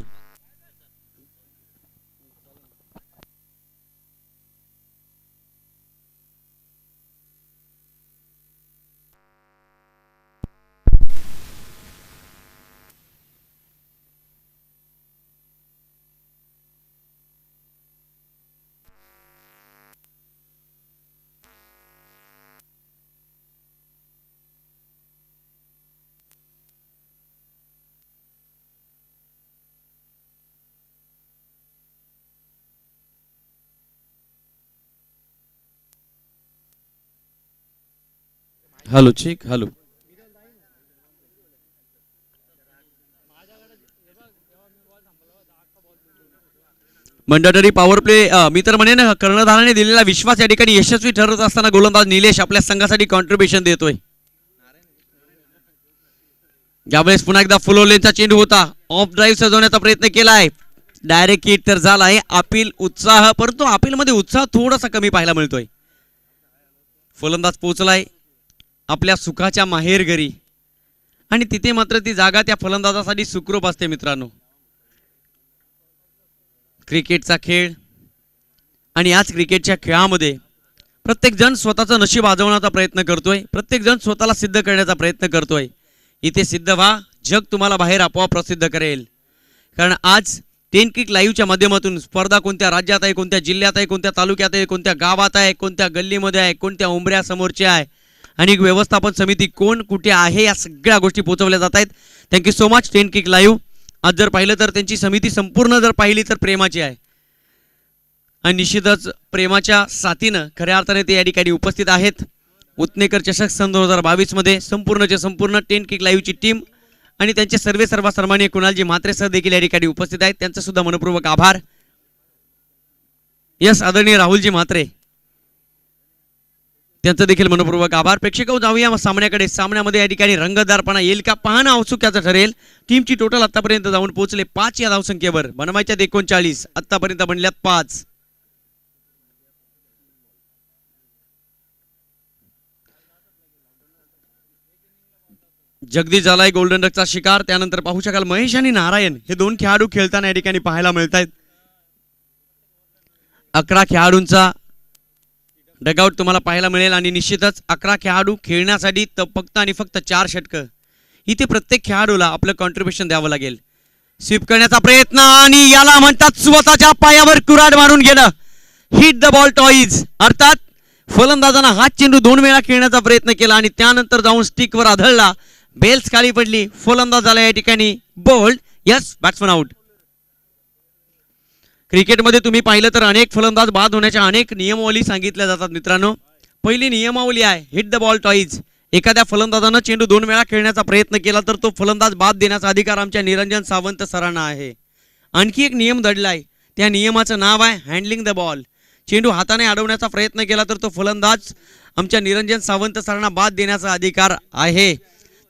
Hello check. हॅलो मंडळी, पॉवर प्ले मी तर म्हणेन कर्णधाराने दिलेला विश्वास या ठिकाणी यशस्वी ठरत असताना गोलंदाज निलेश आपल्या संघासाठी कॉन्ट्रीब्युशन देतोय. यावेळेस पुन्हा एकदा फुल लेनचा चेंडू होता. ऑफ ड्राईव्ह सजवण्याचा प्रयत्न केलाय. डायरेक्ट हिट तर झालाय. अपील उत्साह, परंतु अपील मध्ये उत्साह थोडासा कमी पाहायला मिळतोय. फलंदाज पोहोचलाय आपल्या सुखाच्या माहेर घरी आणि तिथे मात्र ती जागा त्या फलंदाजासाठी सुखरूप असते. मित्रांनो, क्रिकेटचा खेळ आणि याच क्रिकेटच्या खेळामध्ये प्रत्येक जण स्वतःचं नशीब आजवण्याचा प्रयत्न करतोय. प्रत्येक जण स्वतःला सिद्ध करण्याचा प्रयत्न करतोय. इथे सिद्ध व्हा, जग तुम्हाला बाहेर आपोआप प्रसिद्ध करेल. कारण आज 10 क्रिक लाईव्हच्या माध्यमातून स्पर्धा कोणत्या राज्यात आहे, कोणत्या जिल्ह्यात आहे, कोणत्या तालुक्यात आहे, कोणत्या गावात आहे, कोणत्या गल्लीमध्ये आहे, कोणत्या उंबऱ्या समोरची आहे आणि व्यवस्थापन समिती कोण कुठे आहे या सगळ्या गोष्टी पोहोचवल्या जात आहेत. Thank you so much 10 kick live. आज जर पाहिलं तर त्यांची समिती संपूर्ण जर पाहिली तर प्रेमाची आहे आणि निश्चितच प्रेमाच्या साथीनं खऱ्या अर्थाने ते या ठिकाणी उपस्थित आहेत. उत्नेकर चषक सन 2022 मध्ये संपूर्णचे संपूर्ण 10 किक लाईव्हची टीम आणि त्यांचे सर्व सन्माननीय कुणालजी म्हात्रे सर देखील या ठिकाणी उपस्थित आहेत. त्यांचा सुद्धा मनपूर्वक आभार. यस आदरणीय राहुलजी म्हात्रे त्यांचं देखील मनपूर्वक आभार. प्रेक्षक जाऊया सामन्याकडे. सामन्यामध्ये या ठिकाणी रंगतदारपणा येईल का पाहणं औत्सुक्याचं ठरेल. टीमची टोटल आतापर्यंत जाऊन पोहोचले 5 या धावसंख्येवर. बनवायच्यात 39, आतापर्यंत बनल्यात 5. जगदीश झालाय गोल्डन डकचा शिकार. त्यानंतर पाहू शकाल महेश आणि नारायण हे दोन खेळाडू खेळताना या ठिकाणी पाहायला मिळत आहेत. 11 खेळाडूंचा डगआउट तुम्हाला पाहायला मिळेल आणि निश्चितच 11 खेळाडू खेळण्यासाठी फक्त आणि फक्त 4 षटकं. इथे प्रत्येक खेळाडूला आपलं कॉन्ट्रीब्युशन द्यावं लागेल. स्वीप करण्याचा प्रयत्न आणि याला म्हणतात स्वतःच्या पायावर कुऱ्हाड मारून घेणं. Hit the ball toys. अर्थात फलंदाजांना हात चेंडू 2 वेळा खेळण्याचा प्रयत्न केला आणि त्यानंतर जाऊन स्टिकवर आदळला. बेल्स खाली पडली. फलंदाजाला या ठिकाणी बोल्ड. Yes batsman out. क्रिकेटमध्ये तुम्ही पाहिलं तर अनेक फलंदाज बाद होण्याच्या अनेक नियमावली सांगितल्या जातात मित्रांनो. पहिली नियमावली आहे हिट द बॉल टॉईज. एखाद्या फलंदाजानं चेंडू 2 वेळा खेळण्याचा प्रयत्न केला तर तो फलंदाज बाद देण्याचा अधिकार आमच्या निरंजन सावंत सरांना आहे. आणखी एक नियम दडलाय. त्या नियमाचं नाव आहे हँडलिंग द बॉल. चेंडू हाताने अडवण्याचा प्रयत्न केला तर तो फलंदाज आमच्या निरंजन सावंत सरांना बाद देण्याचा अधिकार आहे.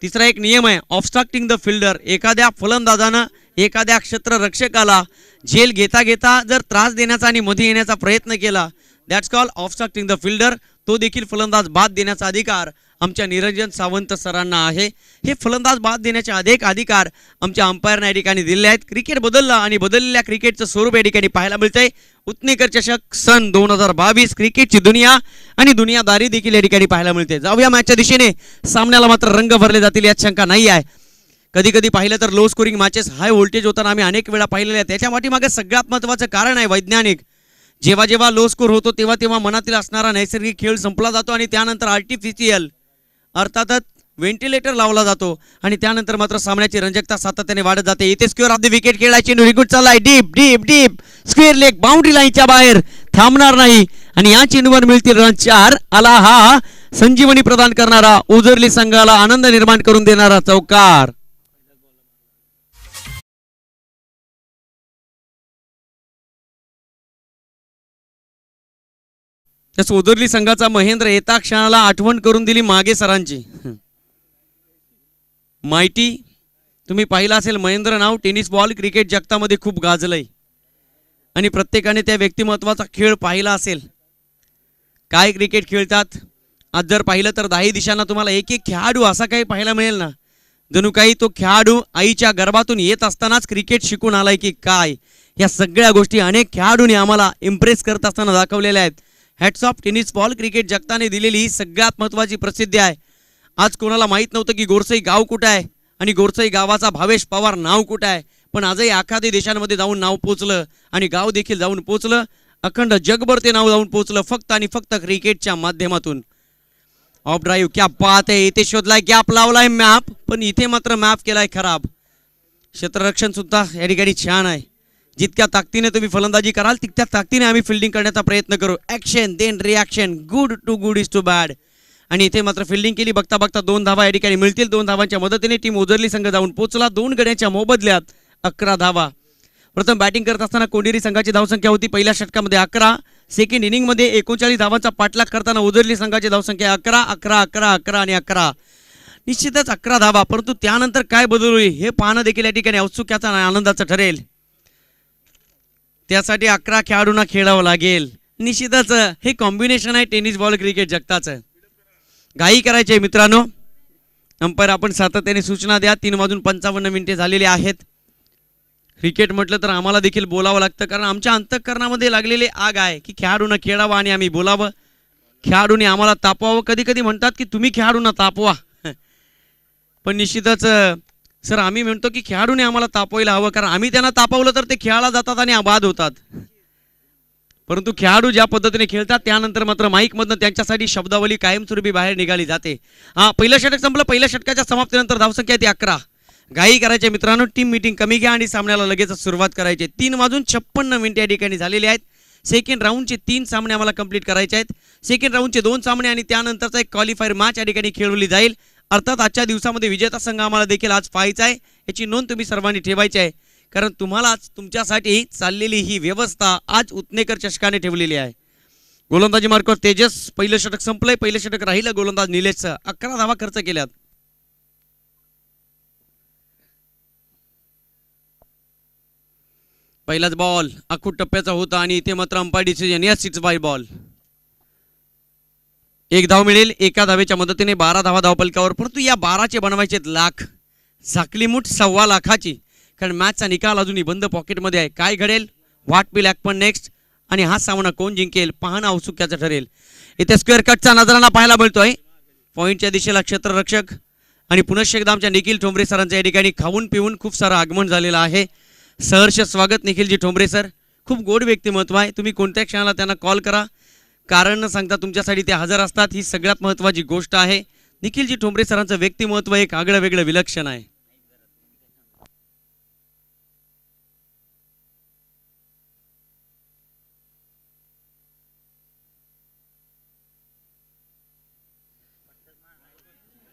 तिसरा एक नियम आहे ऑब्स्ट्रक्टिंग द फिल्डर. एखाद्या फलंदाजानं एखाद्या क्षेत्ररक्षकाला झेल घेता घेता जर त्रास देण्याचा आणि मध्ये येण्याचा प्रयत्न केला that's call obstructing the fielder. तो देखील फलंदाज बाद देण्याचा अधिकार आमच्या निरंजन सावंत सरांना आहे. हे फलंदाज बाद देण्याचे अनेक अधिकार आमच्या अंपायरने या ठिकाणी दिले आहेत. क्रिकेट बदललं आणि बदललेल्या क्रिकेटचं स्वरूप या ठिकाणी पाहायला मिळतंय. उत्नेकर चषक सन 2022 क्रिकेटची दुनिया आणि दुनियादारी देखील या ठिकाणी पाहायला मिळते. जाऊया मॅचच्या दिशेने. सामन्याला मात्र रंग भरले जातील यात शंका नाही आहे. कधी कधी पाहिलं तर low scoring matches high voltage होताना आम्ही अनेक वेळा पाहिलेले आहेत. त्याच्या पाठीमागे सगळ्यात महत्त्वाचं कारण आहे वैज्ञानिक. जेव्हा जेव्हा लो स्कोर होतो तेव्हा तेव्हा मनातील असणारा नैसर्गिक खेळ संपला जातो आणि त्यानंतर आर्टिफिशियल अर्थातच व्हेंटिलेटर लावला जातो आणि त्यानंतर मात्र सामन्याची रंजकता सातत्याने वाढत जाते. इथे स्क्वेअर ऑफ द विकेट खेळायची रिगुट चाललाय deep deep deep square leg boundary लाईनच्या बाहेर थांबणार नाही आणि या चेंडूवर मिळतील रन 4. आला हा संजीवनी प्रदान करणारा उजरली संघाला आनंद निर्माण करून देणारा चौकार. त्याच उदरली संघाचा महेंद्र येता क्षणाला आठवण करून दिली मागे सरांची. माहिती तुम्ही पाहिलं असेल महेंद्र नाव टेनिस बॉल क्रिकेट जगतामध्ये खूप गाजलंय आणि प्रत्येकाने त्या व्यक्तिमत्वाचा खेळ पाहिला असेल. काय क्रिकेट खेळतात. आज जर पाहिलं तर 10 दिशांना तुम्हाला एक एक खेळाडू असा काही पाहायला मिळेल ना जणू काही तो खेळाडू आईच्या गर्भातून येत असतानाच क्रिकेट शिकून आलाय की काय. या सगळ्या गोष्टी अनेक खेळाडूंनी आम्हाला इम्प्रेस करत असताना दाखवलेल्या आहेत. Hats off tennis ball cricket जगताने दिलेली ही सगळ्यात महत्त्वाची प्रसिद्धी आहे. आज कोणाला माहीत नव्हतं की गोरसई गाव कुठं आहे आणि गोरसई गावाचा भावेश पवार नाव कुठं आहे. पण आजही आखादी देशांमध्ये जाऊन नाव पोचलं आणि गाव देखील जाऊन पोचलं. अखंड जगभर ते नाव जाऊन पोचलं फक्त आणि फक्त क्रिकेटच्या माध्यमातून. ऑफ ड्राईव्ह क्या बात आहे. इथे शोधलाय गॅप लावलाय मॅप पण इथे मात्र मॅप केलाय खराब. क्षेत्ररक्षण सुद्धा या ठिकाणी छान आहे. जितक्या ताकदीने तुम्ही फलंदाजी कराल तितक्या ताकदीने आम्ही फिल्डिंग करण्याचा प्रयत्न करू. Action then reaction good to good is to bad. आणि इथे मात्र फिल्डिंग केली. बघता बघता 2 धावा या ठिकाणी मिळतील. 2 धावांच्या मदतीने टीम उजरली संघ जाऊन पोहोचला. 2 गड्यांच्या मोबदल्यात 11 धावा. प्रथम बॅटिंग करत असताना कोंडेरी संघाची धावसंख्या होती पहिल्या षटकामध्ये 11. सेकंड इनिंगमध्ये 39 धावांचा पाठलाग करताना उजरली संघाची धावसंख्या 11 11 11 11 आणि 11. निश्चितच 11 धावा. परंतु त्यानंतर काय बदल होईल हे पाहणं देखील या ठिकाणी औत्सुक्याचा आणि आनंदाचं ठरेल. त्यासाठी 11 खेळाडूंना खेळावं लागेल. निश्चितच हे कॉम्बिनेशन आहे टेनिस बॉल क्रिकेट जगताचं. घाई करायचे मित्रांनो. अंपायर आपण सातत्याने सूचना द्या. 3:55 झालेले आहेत. क्रिकेट म्हटलं तर आम्हाला देखील बोलावं लागतं कारण आमच्या अंतःकरणामध्ये लागलेले आग आहे की खेळाडूंना खेळावं आणि आम्ही बोलावं. खेळाडूंनी आम्हाला तापवावं. कधी कधी म्हणतात की तुम्ही खेळाडूंना तापवा पण निश्चितच सर आम्ही म्हणतो की खेळाडूने आम्हाला तापवायला हवं कारण आम्ही त्यांना तापवलं तर ते खेळायला जातात आणि बाद होतात. परंतु खेळाडू ज्या पद्धतीने खेळतात त्यानंतर मात्र माईकमधनं त्यांच्यासाठी शब्दावली कायमस्वरूपी बाहेर निघाली जाते. पहिलं षटक संपलं. पहिल्या षटकाच्या समाप्तीनंतर धावसंख्या ती 11. घाई करायचे मित्रांनो, टीम मीटिंग कमी घ्या आणि सामन्याला लगेच सुरुवात करायची. 3:56 या ठिकाणी झालेले आहेत. सेकंड राऊंडचे 3 सामने आम्हाला कंप्लीट करायचे आहेत. सेकंड राऊंडचे 2 सामने आणि त्यानंतरचा एक क्वालिफायर मॅच या ठिकाणी खेळवली जाईल. अर्थात आजच्या दिवसामध्ये विजेता संघ आम्हाला देखील आज पाहायचा आहे. याची नोंद तुम्ही सर्वांनी ठेवायची आहे, कारण तुम्हालाच तुमच्यासाठी चाललेली ही व्यवस्था आज उत्नेकर चषकाने ठेवलेली आहे. गोलंदाजी मार्कवर तेजस. पहिलं षटक संपलंय. पहिलं षटक राहिलं गोलंदाज निलेशचं. 11 धावा खर्च केल्यात. पहिलाच बॉल अखूट टप्प्याचा होता आणि इथे मात्र अंपायर डिसिजन या 6 बाय बॉल. 1 धाव मिळेल. एका धावेच्या मदतीने 12 धावा धावपलकावर. परंतु या 12चे बनवायचे लाख. झाकली मूठ 1.25 लाखाची, कारण मॅचचा निकाल अजूनही बंद पॉकेटमध्ये आहे. काय घडेल, व्हॉट विल हॅपन नेक्स्ट आणि हा सामना कोण जिंकेल पाहणं औत्सुक्याचं ठरेल. इथे स्क्वेअर कटचा नजराना पाहायला मिळतोय. पॉईंटच्या दिशेला क्षेत्ररक्षक आणि पुनश्च एकदा आमच्या निखिल ठोंबरे सरांच्या या ठिकाणी खाऊन पिऊन खूप सारं आगमन झालेलं आहे. सहर्ष स्वागत निखिलजी ठोंबरे सर. खूप गोड व्यक्तिमत्व आहे. तुम्ही कोणत्या क्षणाला त्यांना कॉल करा, कारण न सांगता तुमच्यासाठी ते हजर असतात. ही सगळ्यात महत्त्वाची गोष्ट आहे. निखिलजी ठोंबरे सरांचं व्यक्तिमत्व एक आगळं वेगळं विलक्षण आहे.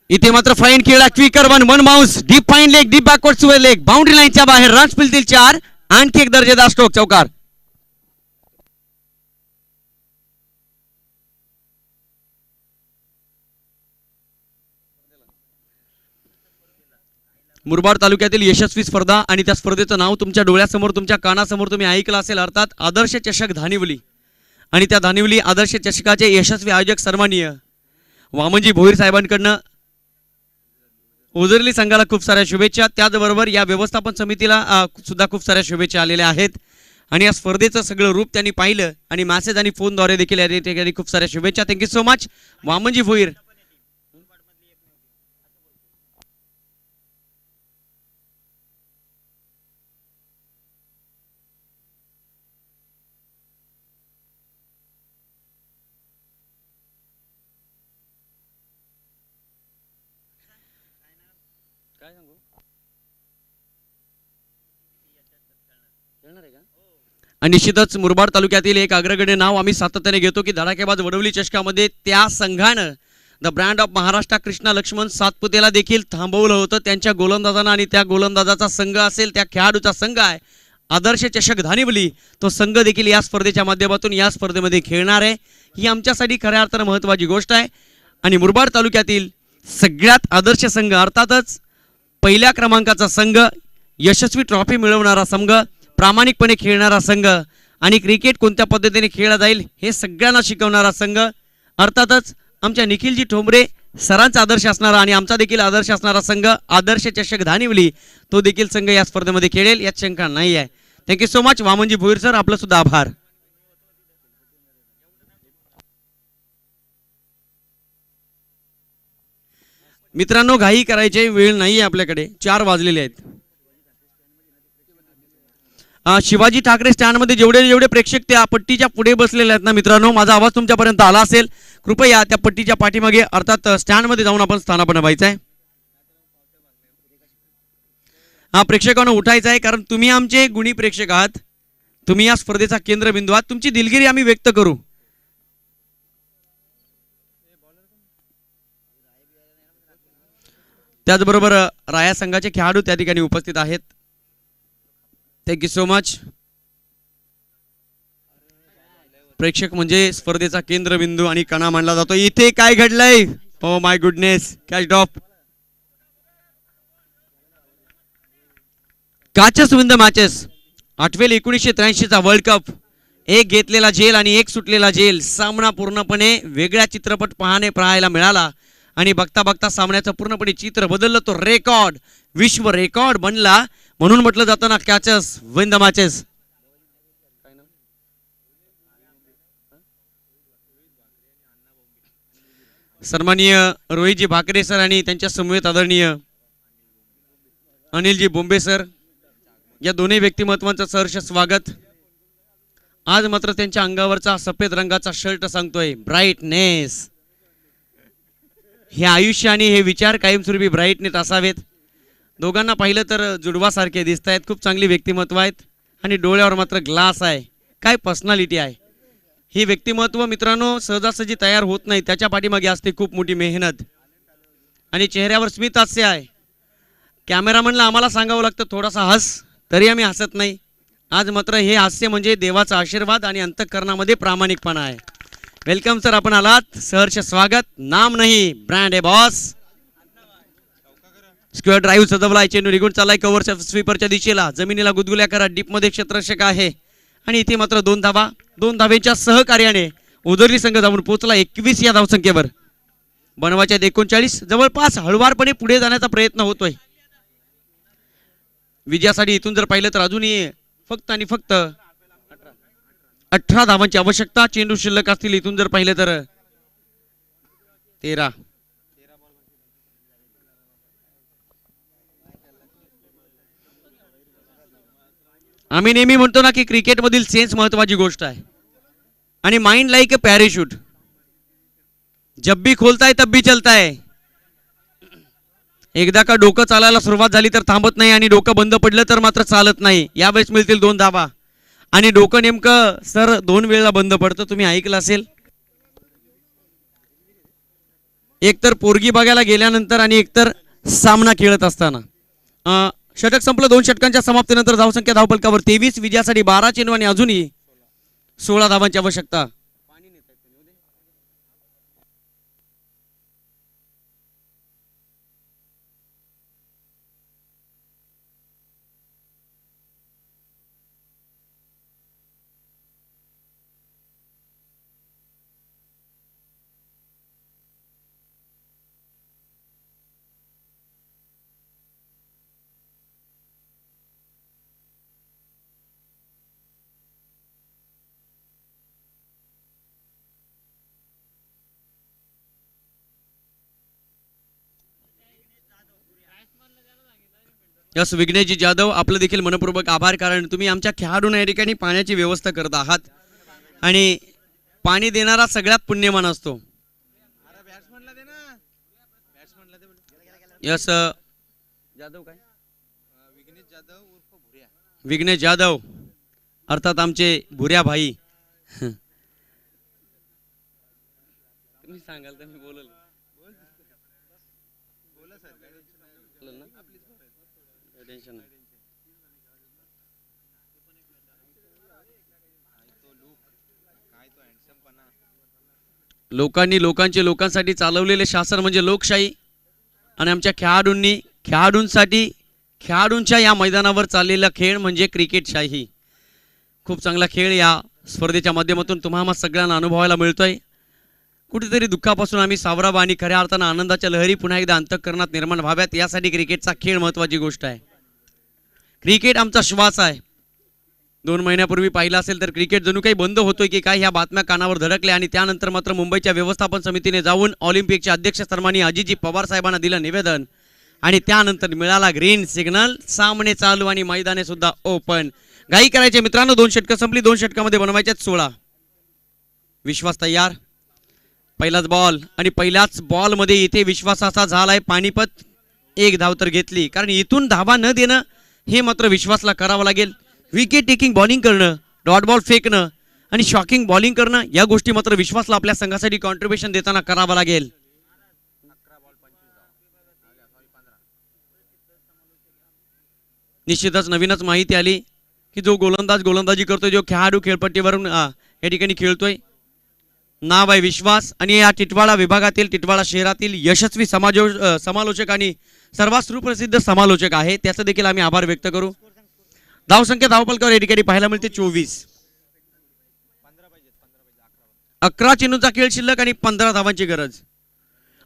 इथे मात्र फाईन खेळा. Quicker one mouse deep fine leg, deep backward सुवे लेग, बाउंड्री लाईनच्या बाहेर. रन्स मिळतील 4. आणखी एक दर्जेदार स्ट्रोक चौकार. मुरबाड तालुक्यातील यशस्वी स्पर्धा आणि त्या स्पर्धेचं नाव तुमच्या डोळ्यासमोर तुमच्या कानासमोर तुम्ही ऐकलं असेल, अर्थात आदर्श चषक धानिवली. आणि त्या धानिवली आदर्श चषकाचे यशस्वी आयोजक सन्माननीय वामनजी भोईर साहेबांकडनं ओझरली संघाला खूप साऱ्या शुभेच्छा. त्याचबरोबर या व्यवस्थापन समितीला सुद्धा खूप साऱ्या शुभेच्छा आलेल्या आहेत. आणि या स्पर्धेचं सगळं रूप त्यांनी पाहिलं आणि मेसेज आणि फोनद्वारे देखील या ठिकाणी खूप साऱ्या शुभेच्छा. Thank you so much Vamanji Bhoir. आणि निश्चितच मुरबाड तालुक्यातील एक अग्रगण्य नाव आम्ही सातत्याने घेतो की धडाकेबाज वडवली चषकामध्ये त्या संघानं the brand of Maharashtra Krishna Laxman सातपुतेला देखील थांबवलं होतं. त्यांच्या गोलंदाजांना आणि त्या गोलंदाजाचा संघ असेल, त्या खेळाडूचा संघ आहे आदर्श चषक धानिवली. तो संघ देखील या स्पर्धेच्या माध्यमातून या स्पर्धेमध्ये खेळणार आहे. ही आमच्यासाठी खऱ्या अर्थानं महत्त्वाची गोष्ट आहे. आणि मुरबाड तालुक्यातील सगळ्यात आदर्श संघ, अर्थातच पहिल्या क्रमांकाचा संघ, यशस्वी ट्रॉफी मिळवणारा संघ, प्रामाणिकपणे खेळणारा संघ आणि क्रिकेट कोणत्या पद्धतीने खेळला जाईल हे सगळ्यांना शिकवणारा संघ, अर्थातच आमच्या निखिलजी ठोंबरे सरांचा आदर्श असणारा आणि आमचा देखील आदर्श असणारा संघ आदर्श चषक धानिवली, तो देखील संघ या स्पर्धेमध्ये खेळेल यात शंका नाही आहे. Thank you so much Vamanji Bhoir sir, आपलं सुद्धा आभार. मित्रांनो, घाई करायची वेळ नाही आहे आपल्याकडे. 4 वाजलेले आहेत. शिवाजी ठाकरे स्टँडमध्ये जेवढे प्रेक्षक त्या पट्टीच्या पुढे बसलेले आहेत ना मित्रांनो, माझा आवाज तुमच्यापर्यंत आला असेल, कृपया त्या पट्टीच्या पाठीमागे अर्थात स्टँडमध्ये जाऊन आपण स्थानापन्न व्हायचं आहे. प्रेक्षकांना उठायचं आहे, कारण तुम्ही आमचे गुणी प्रेक्षक आहात. तुम्ही या स्पर्धेचा केंद्रबिंदू आहात. तुमची दिलगिरी आम्ही व्यक्त करू. त्याचबरोबर राया संघाचे खेळाडू त्या ठिकाणी उपस्थित आहेत. Thank you so much. प्रेक्षक म्हणजे स्पर्धेचा केंद्रबिंदू आणि कणा मानला जातो. इथे काय घडलंय, oh my goodness, catch drop. Catches win the matches. आठवेल 1983चा वर्ल्ड कप. एक घेतलेला झेल आणि एक सुटलेला झेल. सामना पूर्णपणे वेगळा चित्रपट पाहायला मिळाला आणि बघता बघता सामन्याचं पूर्णपणे चित्र बदललं. तो रेकॉर्ड, विश्व रेकॉर्ड बनला. म्हणून म्हटलं जातं ना, कॅचेस विन द मॅचेस. सन्माननीय रोहितजी भाकरे सर आणि त्यांच्या समवेत आदरणीय अनिलजी बोंबे सर, या दोन्ही व्यक्तिमत्वांचं सहर्ष स्वागत. आज मात्र त्यांच्या अंगावरचा सफेद रंगाचा शर्ट सांगतोय ब्राईटनेस. हे आयुष्य आणि हे विचार कायमस्वरूपी ब्राईटनेस असावेत. दोघांना पाहिलं तर जुडवासारखे दिसत आहेत. खूप चांगली व्यक्तिमत्व आहेत आणि डोळ्यावर मात्र ग्लास आहे. काय पर्सनॅलिटी आहे. ही व्यक्तिमत्व मित्रांनो सहजासहजी तयार होत नाही. त्याच्या पाठीमागे असते खूप मोठी मेहनत आणि चेहऱ्यावर स्मित हास्य आहे. कॅमेरामनला आम्हाला सांगावं लागतं थोडासा हस, तरी आम्ही हसत नाही. आज मात्र हे हास्य म्हणजे देवाचा आशीर्वाद आणि अंतःकरणामध्ये प्रामाणिकपणा आहे. वेलकम सर, आपण आलात. सहर्ष स्वागत. नाम नाही ब्रँड आहे बॉस. Square drive सजवलाय. चेंडू निघून चाललाय कव्हर स्वीपरच्या दिशेला. जमिनीला गुदगुल्या करा. डीपमध्ये क्षेत्ररक्षक आहे आणि इथे मात्र 2 धावा. 2 धावेच्या सहकार्याने उदरली संघ जाऊन पोहोचला 21 या धावसंख्येवर. बनवाच्या 39. जवळपास हळवारपणे पुढे जाण्याचा प्रयत्न होतोय. विजयासाठी इथून जर पाहिलं तर अजूनही फक्त आणि फक्त 18 धावांची आवश्यकता. चेंडू शिल्लक असतील इथून जर पाहिलं तर 13. आम्ही नेहमी म्हणतो ना की क्रिकेटमधील सेन्स महत्वाची गोष्ट आहे आणि माइंड लाईक अ पॅराशूट. जब भी खोलता है तब भी चलता है. एकदा का डोकं चालायला सुरुवात झाली तर थांबत नाही आणि डोकं बंद पडलं तर मात्र चालत नाही. यावेळेस मिळतील 2 धावा आणि डोकं नेमकं सर 2 वेळेला बंद पडतं. तुम्ही ऐकलं असेल. एकतर पोरगी बघायला गेल्यानंतर आणि एकतर सामना खेळत असताना. षटक संपलं. 2 षटकांच्या समाप्तीनंतर धावसंख्या धावफलकावर 23. विजयासाठी 12 चेंडू आणि अजूनही 16 धावांची आवश्यकता. यस विघ्नेशजी जाधव, आपलं देखील मनपूर्वक आभार. कारण तुम्ही आमच्या खेळाडूंना या ठिकाणी पाण्याची व्यवस्था करत आहात आणि पाणी देणारा सगळ्यात पुण्यवान असतो. यस जाधव काय विघ्नेश जाधव अर्थात आमचे भुऱ्या भाई. तुम्ही सांगाल तर मी बोलल. टेन्शन नाही. लोकांनी लोकांसाठी चालवलेले शासन म्हणजे लोकशाही आणि आमच्या खेळाडूंसाठी खेळाडूंच्या या मैदानावर चाललेला खेळ म्हणजे क्रिकेटशाही. खूप चांगला खेळ या स्पर्धेच्या माध्यमातून तुम्हाला सगळ्यांना अनुभवायला मिळतोय. कुठेतरी दुःखापासून आम्ही सावरावा आणि खऱ्या अर्थानं आनंदाच्या लहरी पुन्हा एकदा अंतःकरणात निर्माण व्हाव्यात यासाठी क्रिकेटचा खेळ महत्त्वाची गोष्ट आहे. क्रिकेट आमचा श्वास आहे. 2 महिन्यापूर्वी पाहिलं असेल तर क्रिकेट जणू काही बंद होतोय की काय ह्या बातम्या कानावर धडकल्या आणि त्यानंतर मात्र मुंबईच्या व्यवस्थापन समितीने जाऊन ऑलिम्पिकच्या अध्यक्ष सन्माननीय अजितजी पवार साहेबांना दिलं निवेदन आणि त्यानंतर मिळाला ग्रीन सिग्नल. सामने चालू आणि मैदाने सुद्धा ओपन. घाई करायचे मित्रांनो. 2 षटकं संपली. 2 षटकामध्ये बनवायच्यात 16. विश्वास तयार. पहिलाच बॉल आणि पहिल्याच बॉलमध्ये इथे विश्वासाचा झालाय पानिपत. 1 धाव तर घेतली. कारण इथून धावा न देणं हे मात्र विश्वासला करावं लागेल. विकेट टेकिंग बॉलिंग करणं, डॉट बॉल फेकणं आणि शॉकिंग बॉलिंग करणं या गोष्टी मात्र विश्वासला आपल्या संघासाठी कॉन्ट्रीब्युशन देताना करावं लागेल. निश्चितच नवीनच माहिती आली की जो गोलंदाजी करतोय, जो खेळाडू खेळपट्टीवरून या ठिकाणी खेळतोय, नाव आहे विश्वास आणि या टिटवाळा विभागातील टिटवाळा शहरातील यशस्वी समालोचक आणि सर्वात सुप्रसिद्ध समालोचक आहे. त्याचं देखील आम्ही आभार व्यक्त करू. धावसंख्या धावफलकावर या ठिकाणी पाहायला मिळते 24. 11 चेंडूंचा खेळ शिल्लक आणि 15 धावांची गरज.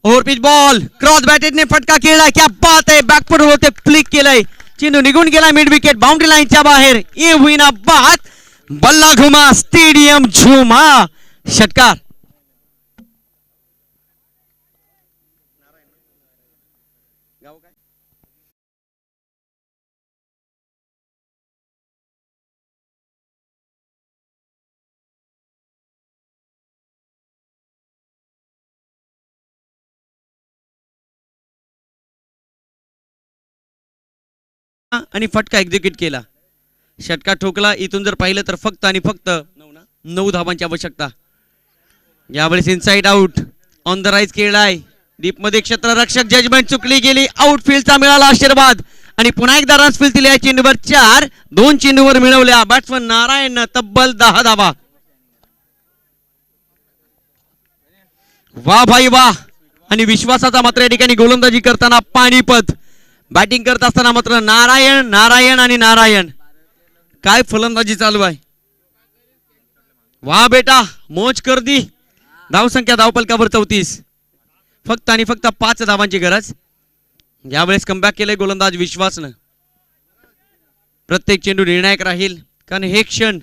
ओव्हर पिच बॉल क्रॉस बॅटेडने फटका खेळलाय. क्या बात आहे. बॅकफुट होते फ्लिक केलंय. चेंडू निघून गेला मिड विकेट बाउंड्री लाईनच्या बाहेर. ये हुईना बात. बल्ला घुमा स्टेडियम झुमा. षटकार. आणि फटका एक्झिक्यूट केला. षटका ठोकला. इथून जर पाहिलं तर फक्त आणि फक्त 9 धावांची आवश्यकता. यावेळेस inside out on the rise खेळलाय. डीप मध्ये क्षेत्ररक्षक जजमेंट चुकली गेली. आउटफील्डचा मिळाला आशीर्वाद आणि पुन्हा एकदा रन्स फील्ड दिले. चेंडूवर 4 2 चेंडूवर मिळवल्या. बॅट्समन नारायण तब्बल 10 धावा. वा भाई वा. आणि विश्वासाचा मात्र या ठिकाणी गोलंदाजी करताना पाणीपत, बॅटिंग करत असताना मात्र नारायण नारायण आणि नारायण. काय फलंदाजी चालू आहे. वा बेटा मोज कर दी. धावसंख्या धावपलकावर 34. फक्त आणि फक्त 5 धावांची गरज. यावेळेस कमबॅक केलंय गोलंदाज विश्वासनं. प्रत्येक चेंडू निर्णायक राहील कारण हे क्षण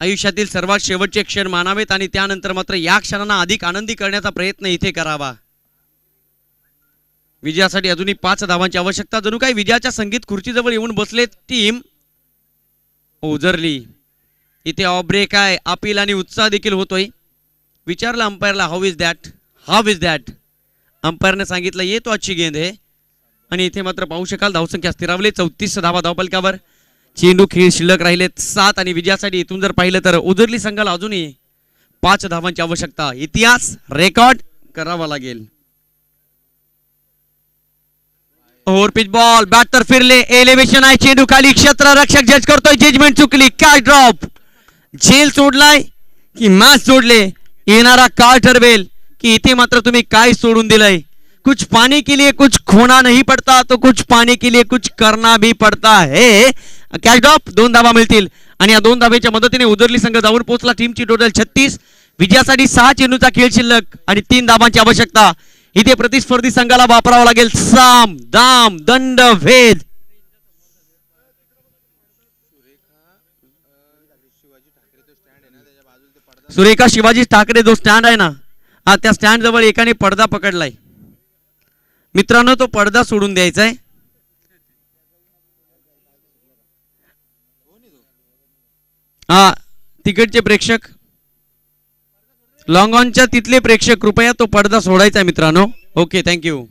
आयुष्यातील सर्वात शेवटचे क्षण मानावेत आणि त्यानंतर मात्र या क्षणांना अधिक आनंदी करण्याचा प्रयत्न इथे करावा. विजयासाठी अजूनही 5 धावांची आवश्यकता. जणू काही विजयाच्या संगीत खुर्चीजवळ येऊन बसले टीम ओझरली. इथे ऑफ ब्रेक आहे. अपील आणि उत्साह देखील होतोय. विचारलं अंपायरला हाऊ इज दॅट. अंपायरने सांगितलं ये तो अच्छी गेंद आहे. आणि इथे मात्र पाहू शकाल धावसंख्या स्थिरावली. 34 धावा धावपलकावर. चेंडू खेळ शिल्लक राहिलेत 7 आणि विजयासाठी इथून जर पाहिलं तर उजरली संघाला अजूनही 5 धावांची आवश्यकता. इतिहास रेकॉर्ड करावा लागेल. Over pitch ball. बॅट तर फिरले. एलिव्हेशन आहे. चेंडू खाली. क्षेत्ररक्षक जज करतोय. जजमेंट चुकली. Catch drop. झेल सोडलाय की मॅच सोडले. येणारा काळ ठरवेल की इथे मात्र तुम्ही काय सोडून दिलंय. कुछ पाने के लिए कुछ खोना नहीं पड़ता तो कुछ पाने के लिए कुछ करना भी पड़ता है. Catch drop. 2 धावा मिळतील आणि या 2 धावेच्या मदतीने उजरली संघ जाऊन पोहोचला. टीमची टोटल 36. विजयासाठी 6 चेंडूचा खेळ शिल्लक आणि 3 धावांची आवश्यकता. इथे प्रतिस्पर्धी संघाला वापरावा लागेल साम दाम दंड भेद. सुरेखा शिवाजी ठाकरे जो स्टँड आहे ना त्या स्टँड जवळ एकाने पडदा पकडलाय. मित्रांनो तो पडदा सोडून द्यायचा आहे. तिकडचे प्रेक्षक लॉंग ऑनच्या तिथले प्रेक्षक कृपया तो पडदा सोडायचा आहे मित्रांनो. Okay thank you.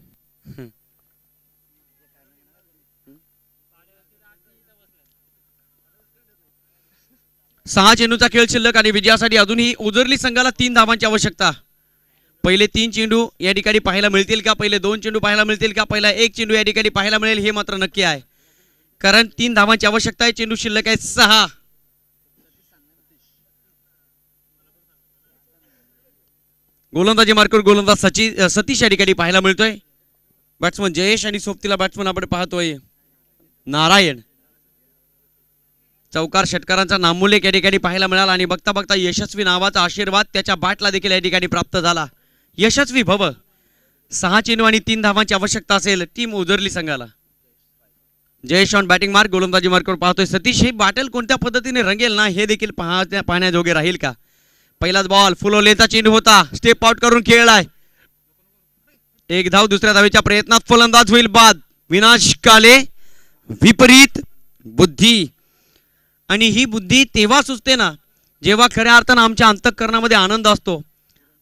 6 चेंडूचा खेळ शिल्लक आणि विजयासाठी अजूनही उजरली संघाला 3 धावांची आवश्यकता. पहिले 3 चेंडू या ठिकाणी पाहायला मिळतील का. पहिले 2 चेंडू पाहायला मिळतील का. पहिला 1 चेंडू या ठिकाणी पाहायला मिळेल हे मात्र नक्की आहे कारण 3 धावांची आवश्यकता आहे. चेंडू शिल्लक आहे 6. गोलंदाजी मार्कर गोलंदाज सतीश या ठिकाणी पाहायला मिळतोय. बॅट्समन जयेश आणि सोबतीला बॅट्समन आपण पाहतोय नारायण. चौकार षटकारांचा नामोल्लेख या ठिकाणी पाहायला मिळाला आणि बघता बघता यशस्वी नावाचा आशीर्वाद त्याच्या बॅटला देखील या ठिकाणी प्राप्त झाला. यशस्वी भव. 6 चेंडू आणि 3 धावांची आवश्यकता असेल टीम उजरली संघाला. Jayesh on batting mark. गोलंदाजी मार्कवर पाहतोय सतीश. हे बॅटल कोणत्या पद्धतीने रंगेल ना हे देखील पाहण्याजोगे राहील का. पहिलाच बॉल फुलवलेचा चेंडू होता. स्टेप आउट करून खेळलाय. 1 धाव. दुसऱ्या धावेच्या प्रयत्नात फलंदाज होईल बाद. विनाश काले विपरीत बुद्धी. आणि ही बुद्धी तेव्हा सुचते ना जेव्हा खऱ्या अर्थानं आमच्या अंतःकरणामध्ये आनंद असतो.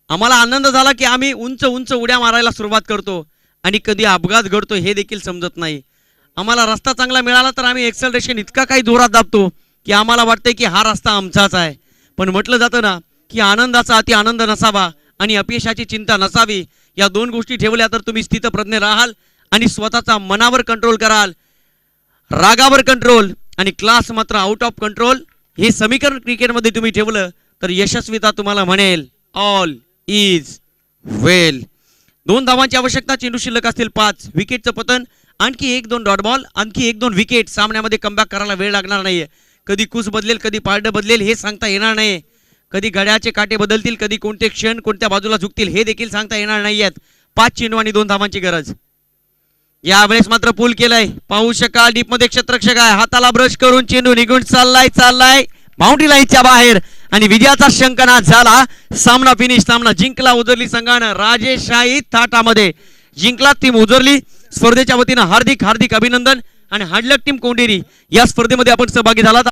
आम्हाला आनंद झाला की आम्ही उंच उंच उड्या मारायला सुरुवात करतो आणि कधी अपघात घडतो हे देखील समजत नाही. आम्हाला रस्ता चांगला मिळाला तर आम्ही एक्सेलरेशन इतका काही जोरात दाबतो की आम्हाला वाटतंय की हा रस्ता आमचाच आहे. पण म्हटलं जातं ना की आनंदाचा अति आनंद नसावा आणि अपयशाची चिंता नसावी. या 2 गोष्टी ठेवल्या तर तुम्ही स्थितप्रज्ञ राहाल आणि स्वतःचा मनावर कंट्रोल कराल. रागावर कंट्रोल आणि क्लास मात्र आउट ऑफ कंट्रोल हे समीकरण क्रिकेटमध्ये तुम्ही ठेवलं तर यशस्वीता तुम्हाला म्हणेल ऑल इज वेल. 2 धावांची आवश्यकता. चेंडू शिल्लक असतील 5. विकेटचं पतन. आणखी 1-2 डॉट बॉल. आणखी 1-2 विकेट. सामन्यामध्ये कमबॅक करायला वेळ लागणार नाहीये. कधी कुस बदलेल कधी पारडं बदलेल हे सांगता येणार नाही. कधी घड्याचे काटे बदलतील कधी कोणते क्षण कोणत्या बाजूला झुकतील हे देखील सांगता येणार नाहीयेत. 5 चेंडू आणि 2 धावांची गरज. यावेळेस मात्र पूल केलाय. पाहू शकाल डीप मध्ये क्षेत्ररक्षक आहे. हाताला ब्रश करून चेंडू निघून चाललाय बाउंड्री लाईनच्या बाहेर आणि विजयाचा शंकनाद झाला. सामना फिनिश. सामना जिंकला उजरली संघानं. राजेशाही थाटामध्ये जिंकला टीम उजरली. स्पर्धेच्या वतीनं हार्दिक हार्दिक अभिनंदन आणि हार्डलक टीम कोंडेरी या स्पर्धेमध्ये आपण सहभागी झालात.